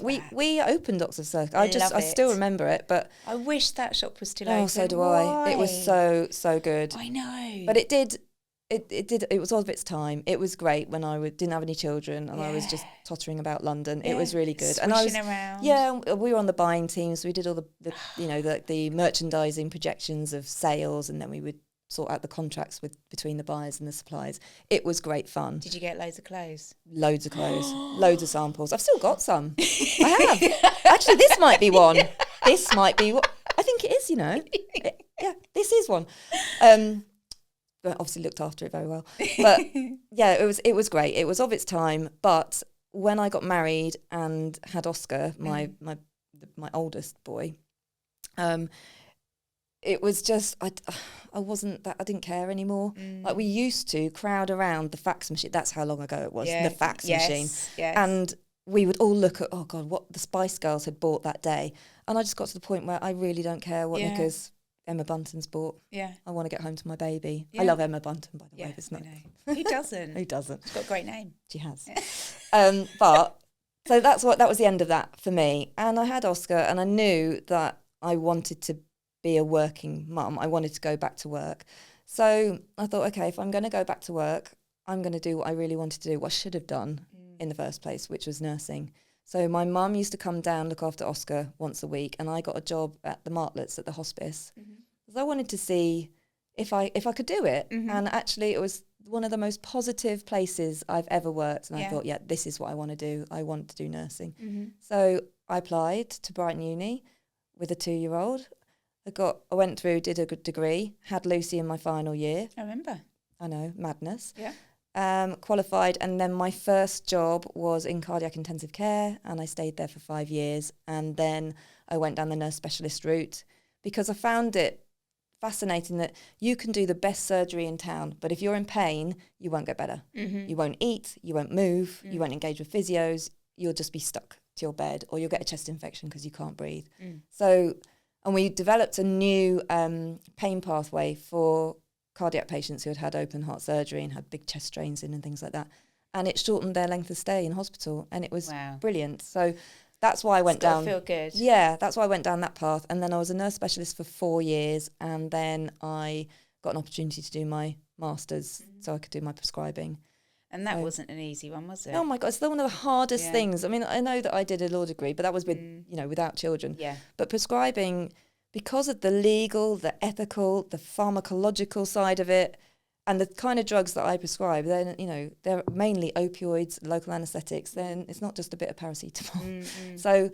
We opened Oxford Circus. I still remember it, but... I wish that shop was still open. Oh, so do I. It was so good. I know. But it was all of its time. It was great when I didn't have any children and I was just tottering about London. It was really good. And I was around. Yeah, we were on the buying team, so we did all the you know, the merchandising projections of sales, and then we would sort out the contracts between the buyers and the suppliers. It was great fun. Did you get loads of clothes? Loads of clothes. Loads of samples. I've still got some. I have. Actually, this might be one. This might be what I think it is, you know. This is one. But obviously looked after it very well. But yeah, it was great. It was of its time. But when I got married and had Oscar, my oldest boy, it was just I wasn't that, I didn't care anymore. Like, we used to crowd around the fax machine. That's how long ago it was. The fax machine. Yes. And we would all look at, oh God, what the Spice Girls had bought that day. And I just got to the point where I really don't care what knickers Emma Bunton's bought. Yeah. I want to get home to my baby. I love Emma Bunton, by the way. It's not. Who doesn't? Who doesn't? She's got a great name. She has. But so that was the end of that for me. And I had Oscar, and I knew that I wanted to be a working mum. I wanted to go back to work. So I thought, okay, if I'm going to go back to work, I'm going to do what I really wanted to do, what I should have done in the first place, which was nursing. So my mum used to come down, look after Oscar once a week, and I got a job at the Martlets at the hospice. I was because I wanted to see if I could do it. And actually it was one of the most positive places I've ever worked. And I thought, this is what I want to do. I want to do nursing. So I applied to Brighton Uni with a 2-year-old. I went through, did a good degree, had Lucy in my final year. I remember. I know, madness. Yeah. Qualified, and then my first job was in cardiac intensive care, and I stayed there for 5 years. And then I went down the nurse specialist route because I found it fascinating that you can do the best surgery in town, but if you're in pain, you won't get better. You won't eat, you won't move, you won't engage with physios, you'll just be stuck to your bed, or you'll get a chest infection because you can't breathe. So, and we developed a new pain pathway for cardiac patients who had open heart surgery and had big chest strains in and things like that. And it shortened their length of stay in hospital, and it was brilliant. So that's why I went down. Feel good. Yeah, that's why I went down that path. And then I was a nurse specialist for 4 years, and then I got an opportunity to do my master's so I could do my prescribing. And that wasn't an easy one, was it? Oh my God, it's one of the hardest things. I mean, I know that I did a law degree, but that was with, without children. Yeah. But prescribing, because of the legal, the ethical, the pharmacological side of it, and the kind of drugs that I prescribe, then they're mainly opioids, local anaesthetics. Then it's not just a bit of paracetamol. So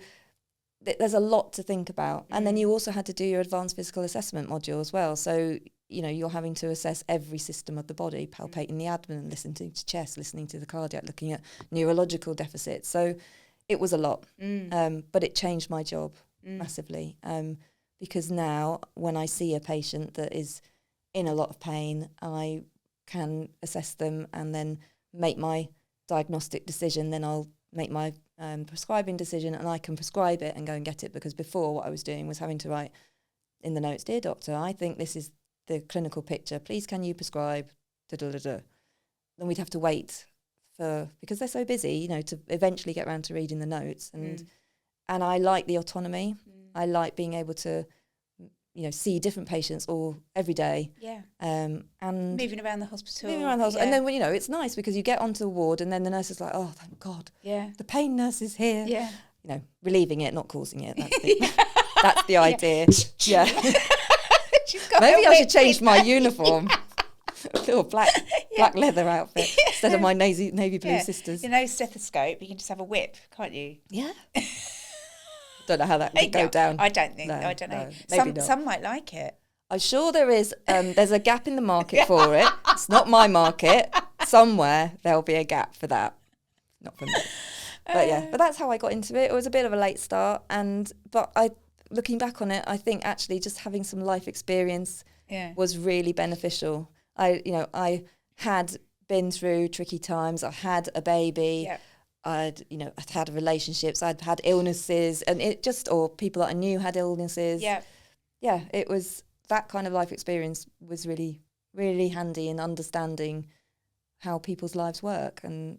there's a lot to think about. And then you also had to do your advanced physical assessment module as well. So you're having to assess every system of the body, palpating the abdomen, listening to chest, listening to the cardiac, looking at neurological deficits. So it was a lot, but it changed my job massively. Because now when I see a patient that is in a lot of pain, I can assess them and then make my diagnostic decision. Then I'll make my prescribing decision, and I can prescribe it and go and get it. Because before, what I was doing was having to write in the notes, "Dear doctor, I think this is the clinical picture. Please can you prescribe da-da-da-da." Then we'd have to wait because they're so busy, to eventually get around to reading the notes. And I like the autonomy. I like being able to, see different patients all every day. Yeah. And moving around the hospital. And then, it's nice because you get onto the ward and then the nurse is like, "Oh, thank God. Yeah. The pain nurse is here." Yeah. Relieving it, not causing it. That's the idea. Yeah. Maybe I should change my uniform. A little black leather outfit instead of my navy blue sisters. Stethoscope, you can just have a whip, can't you? Yeah. Don't know how that would go down. I don't think. I don't know. Some might like it. I'm sure there is. There's a gap in the market for it. It's not my market. Somewhere there'll be a gap for that. Not for me. But that's how I got into it. It was a bit of a late start, but looking back on it, I think actually just having some life experience was really beneficial. I had been through tricky times. I had a baby. Yeah. I'd had relationships. I'd had illnesses, and or people that I knew had illnesses. Yeah. Yeah, it was that kind of life experience was really, really handy in understanding how people's lives work. And,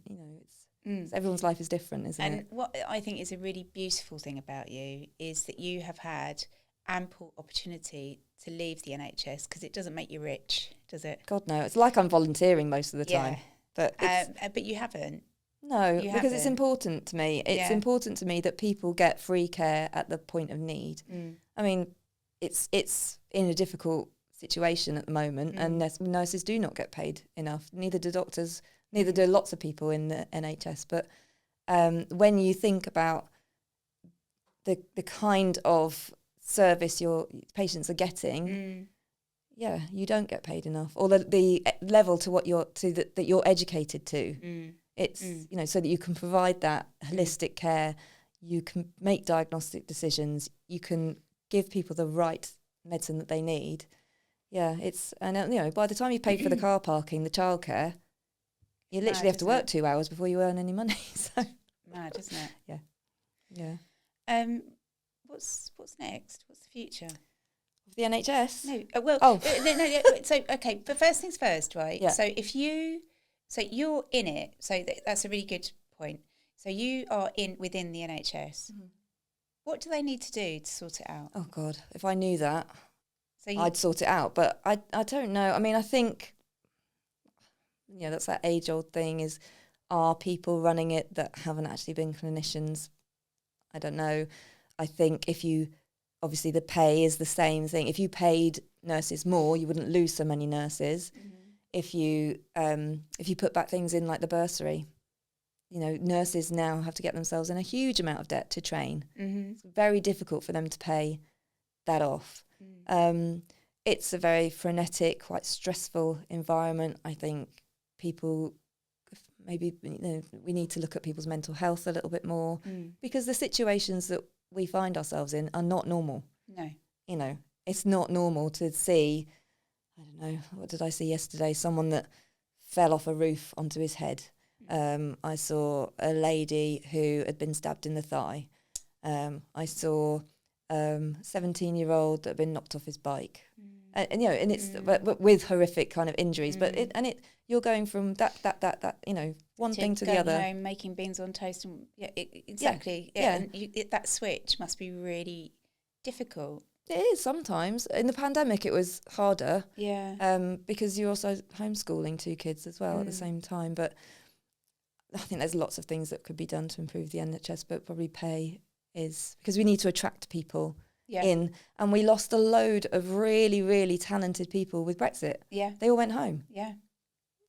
everyone's life is different, isn't it? And what I think is a really beautiful thing about you is that you have had ample opportunity to leave the NHS, because it doesn't make you rich, does it? God, no. It's like I'm volunteering most of the time. But you haven't. No, because it's important to me. It's important to me that people get free care at the point of need. I mean, it's in a difficult situation at the moment, and nurses do not get paid enough. Neither do doctors, neither do lots of people in the NHS. But when you think about the kind of service your patients are getting, you don't get paid enough, or the level to what that you're educated to. It's so that you can provide that holistic care, you can make diagnostic decisions, you can give people the right medicine that they need. Yeah, by the time you pay for the car parking, the childcare, you literally have to work 2 hours before you earn any money. So mad, isn't it? Yeah. What's next? What's the future? The NHS? No. No. So okay, but first things first, right? Yeah. So you're in it. So that's a really good point. So you are within the NHS. What do they need to do to sort it out? Oh God, if I knew that, I'd sort it out. But I don't know. I mean, I think, that's that age-old thing is, are people running it that haven't actually been clinicians? I don't know. I think if you obviously the pay is the same thing. If you paid nurses more, you wouldn't lose so many nurses. If you put back things in like the bursary, nurses now have to get themselves in a huge amount of debt to train. It's very difficult for them to pay that off. It's a very frenetic, quite stressful environment. I think people maybe we need to look at people's mental health a little bit more, because the situations that we find ourselves in are not normal. No. It's not normal to see, I don't know, what did I see yesterday? Someone that fell off a roof onto his head. I saw a lady who had been stabbed in the thigh. I saw 17-year-old that had been knocked off his bike. And it's but with horrific kind of injuries. But you're going from that one thing to the other. Home, making beans on toast, and exactly. And that switch must be really difficult. It is sometimes. In the pandemic, it was harder. Because you're also homeschooling 2 kids as well at the same time. But I think there's lots of things that could be done to improve the NHS, but probably pay is, because we need to attract people in, and we lost a load of really, really talented people with Brexit. They all went home.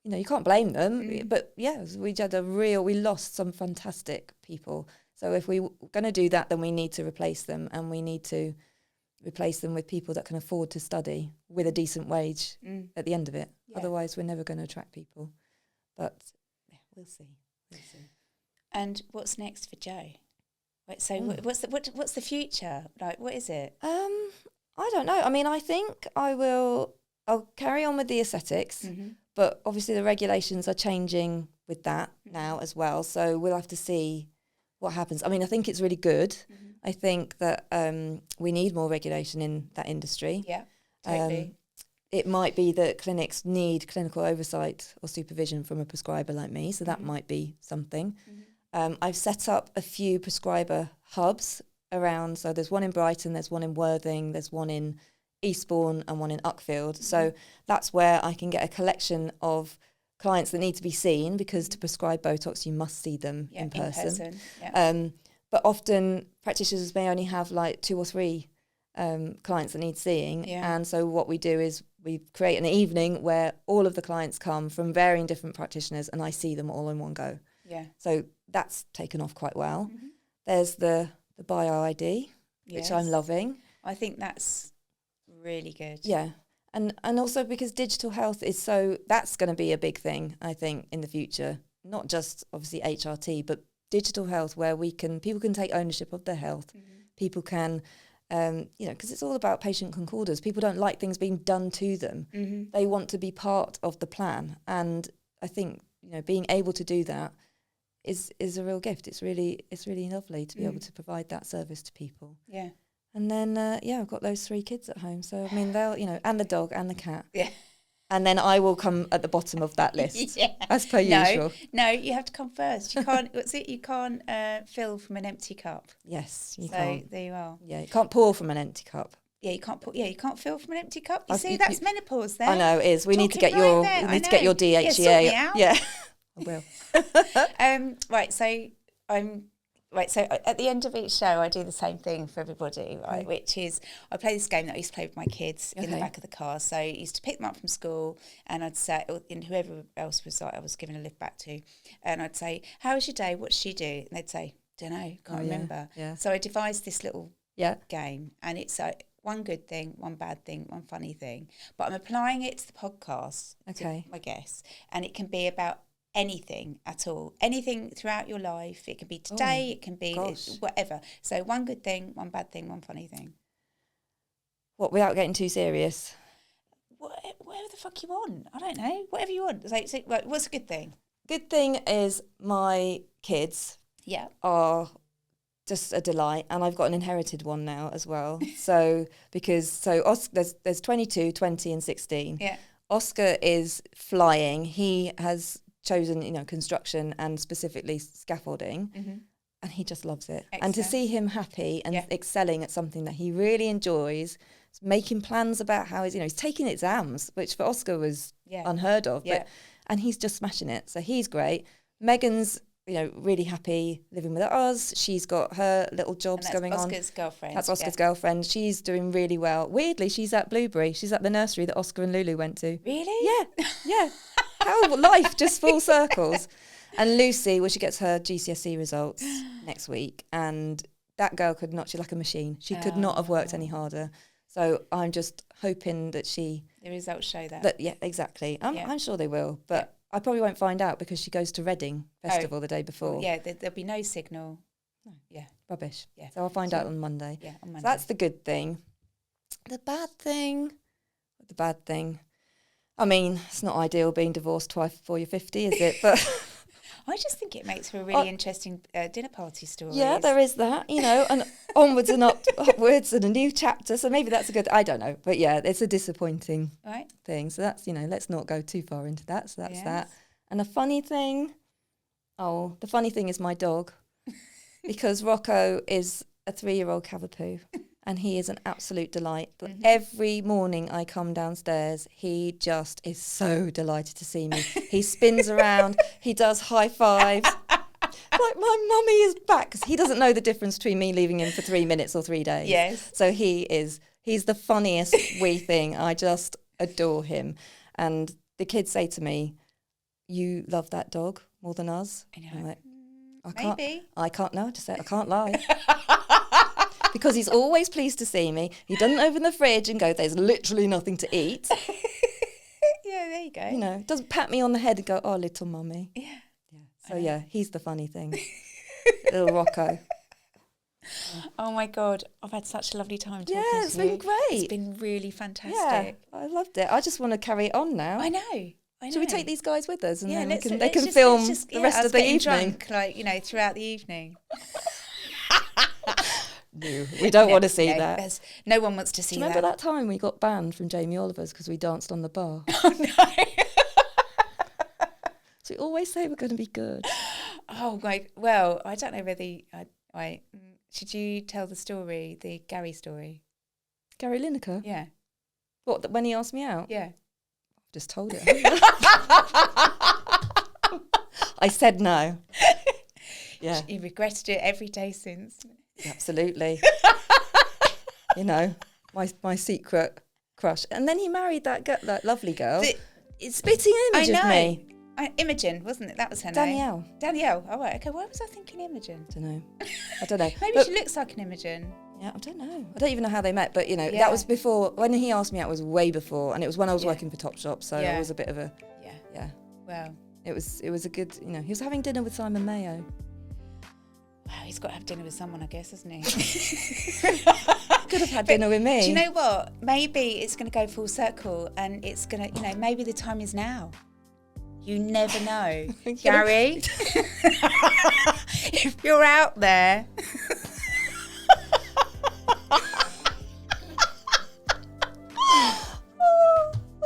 You can't blame them, but we lost some fantastic people. So if we're going to do that, then we need to replace them, and we need to replace them with people that can afford to study with a decent wage at the end of it. Otherwise, we're never going to attract people. But we'll see. And what's next for Jo? So what's the future? Like, what is it? I don't know. I mean, I think I'll carry on with the aesthetics, but obviously the regulations are changing with that now as well. So we'll have to see what happens. I mean, I think it's really good. I think that we need more regulation in that industry. Yeah, totally. It might be that clinics need clinical oversight or supervision from a prescriber like me, so that might be something. I've set up a few prescriber hubs around, so there's one in Brighton, there's one in Worthing, there's one in Eastbourne and one in Uckfield. So that's where I can get a collection of clients that need to be seen, because to prescribe Botox, you must see them in person. But often practitioners may only have like 2 or 3 clients that need seeing. And so what we do is we create an evening where all of the clients come from varying different practitioners, and I see them all in one go. So that's taken off quite well. There's the bio ID, which I'm loving. I think that's really good. And also because digital health is that's going to be a big thing, I think, in the future. Not just obviously HRT, but digital health, where people can take ownership of their health. People can, because it's all about patient concordance. People don't like things being done to them. They want to be part of the plan. And I think, being able to do that is a real gift. It's really lovely to be able to provide that service to people. And then, I've got those 3 kids at home. So, I mean, they'll, and the dog and the cat. And then I will come at the bottom of that list, as per usual. No, you have to come first. You can't, you can't fill from an empty cup. Yes, you can't. So, there you are. Yeah, you can't pour from an empty cup. You can't fill from an empty cup. That's menopause there. I know, it is. We need to get your DHEA. Yeah, I will. So at the end of each show, I do the same thing for everybody, right? Which is, I play this game that I used to play with my kids in the back of the car. So I used to pick them up from school, and I'd say, and whoever else was I was giving a lift back to, and I'd say, "How was your day? What did you do?" And they'd say, "Don't know, can't remember." So I devised this little game, and it's like one good thing, one bad thing, one funny thing. But I'm applying it to the podcast, to my guests, and it can be about anything at all, anything throughout your life. It can be today, it can be whatever. So one good thing, one bad thing, one funny thing. What, without getting too serious? Whatever the fuck you want. I don't know. Whatever you want. So what's a good thing? Good thing is my kids are just a delight, and I've got an inherited one now as well. So there's 22, 20 and 16. Oscar is flying. He has chosen, construction and specifically scaffolding, and he just loves it. Excellent. And to see him happy and excelling at something that he really enjoys, making plans about how he's taking exams, which for Oscar was unheard of, and he's just smashing it. So he's great. Megan's really happy living with us. She's got her little jobs going on. Oscar's girlfriend. That's Oscar's girlfriend. She's doing really well. Weirdly, she's at Blueberry. She's at the nursery that Oscar and Lulu went to. Really? Yeah. How life just full circles. And Lucy, well, she gets her GCSE results next week. And that girl she's like a machine. She could not have worked any harder. So I'm just hoping that the results show that. Yeah, exactly. I'm sure they will. But I probably won't find out because she goes to Reading Festival the day before. Well, yeah, there'll be no signal. No. Yeah. Rubbish. Yeah. So I'll find out on Monday. Yeah, on Monday. So that's the good thing. The bad thing. I mean, it's not ideal being divorced twice before you're 50, is it? But I just think it makes for a really interesting dinner party story. Yeah, there is that, and onwards and upwards and a new chapter. So maybe that's a good, I don't know. But yeah, it's a disappointing thing. So that's, let's not go too far into that. So that's that. And the funny thing is my dog. Because Rocco is a 3-year-old Cavapoo. And he is an absolute delight. Mm-hmm. Every morning I come downstairs, he just is so delighted to see me. He spins around, he does high fives. Like, my mummy is back. 'Cause he doesn't know the difference between me leaving him for 3 minutes or 3 days. Yes. So he's the funniest wee thing. I just adore him. And the kids say to me, you love that dog more than us? I know. I'm like, I can't lie. Because he's always pleased to see me. He doesn't open the fridge and go, there's literally nothing to eat. Yeah, there you go. Doesn't pat me on the head and go, oh, little mummy. Yeah. So, he's the funny thing. Little Rocco. Oh, my God. I've had such a lovely time talking to you. Yeah, it's been great. It's been really fantastic. Yeah, I loved it. I just want to carry it on now. I know. Should we take these guys with us? And then they can just film the rest of the evening? Drunk, throughout the evening. No, we don't want to see that. No one wants to see that. Do you remember that time we got banned from Jamie Oliver's because we danced on the bar? Oh, no. So we always say we're going to be good. Oh, my. Well, I don't know whether... should you tell the story, the Gary story? Gary Lineker? Yeah. What, when he asked me out? Yeah. I've just told it. I said no. Yeah. You regretted it every day since. Absolutely. My secret crush. And then he married that lovely girl. It's spitting image of me. Imogen, wasn't it? That was her name. Danielle. Oh, right. Okay, why was I thinking Imogen? I don't know. Maybe she looks like an Imogen. Yeah, I don't know. I don't even know how they met, but that was before, when he asked me out, it was way before, and it was when I was working for Topshop, so it was a bit of a... Yeah. Well. It was a good, he was having dinner with Simon Mayo. Wow, he's got to have dinner with someone, I guess, hasn't he? Could have had dinner with me. Do you know what? Maybe it's going to go full circle, and it's going to, maybe the time is now. You never know. Gary, if you're out there...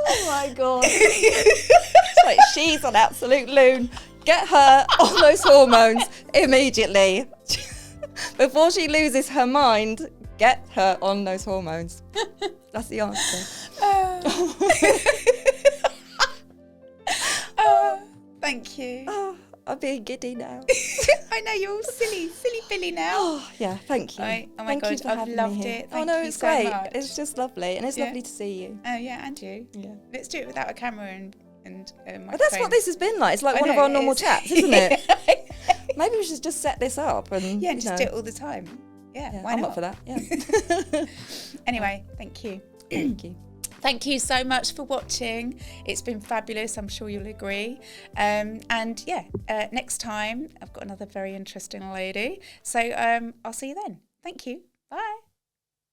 Oh my God. It's like she's an absolute loon. Get her on those hormones immediately. Before she loses her mind, get her on those hormones. That's the answer. Thank you. Oh, I'm being giddy now. I know, you're all silly Billy now. Oh, yeah, thank you. Right. Oh my God, I've loved it. Thank you it's so great. much. It's just lovely, and it's lovely to see you. Oh yeah, and you. Yeah. Let's do it without a camera and microphone. But that's what this has been like. It's like one of our normal chats, isn't it? Maybe we should just set this up and just do it all the time. Yeah, why I'm not? up for that. Yeah. Anyway, thank you. Thank you. Thank you so much for watching. It's been fabulous. I'm sure you'll agree. Next time I've got another very interesting lady. So I'll see you then. Thank you. Bye.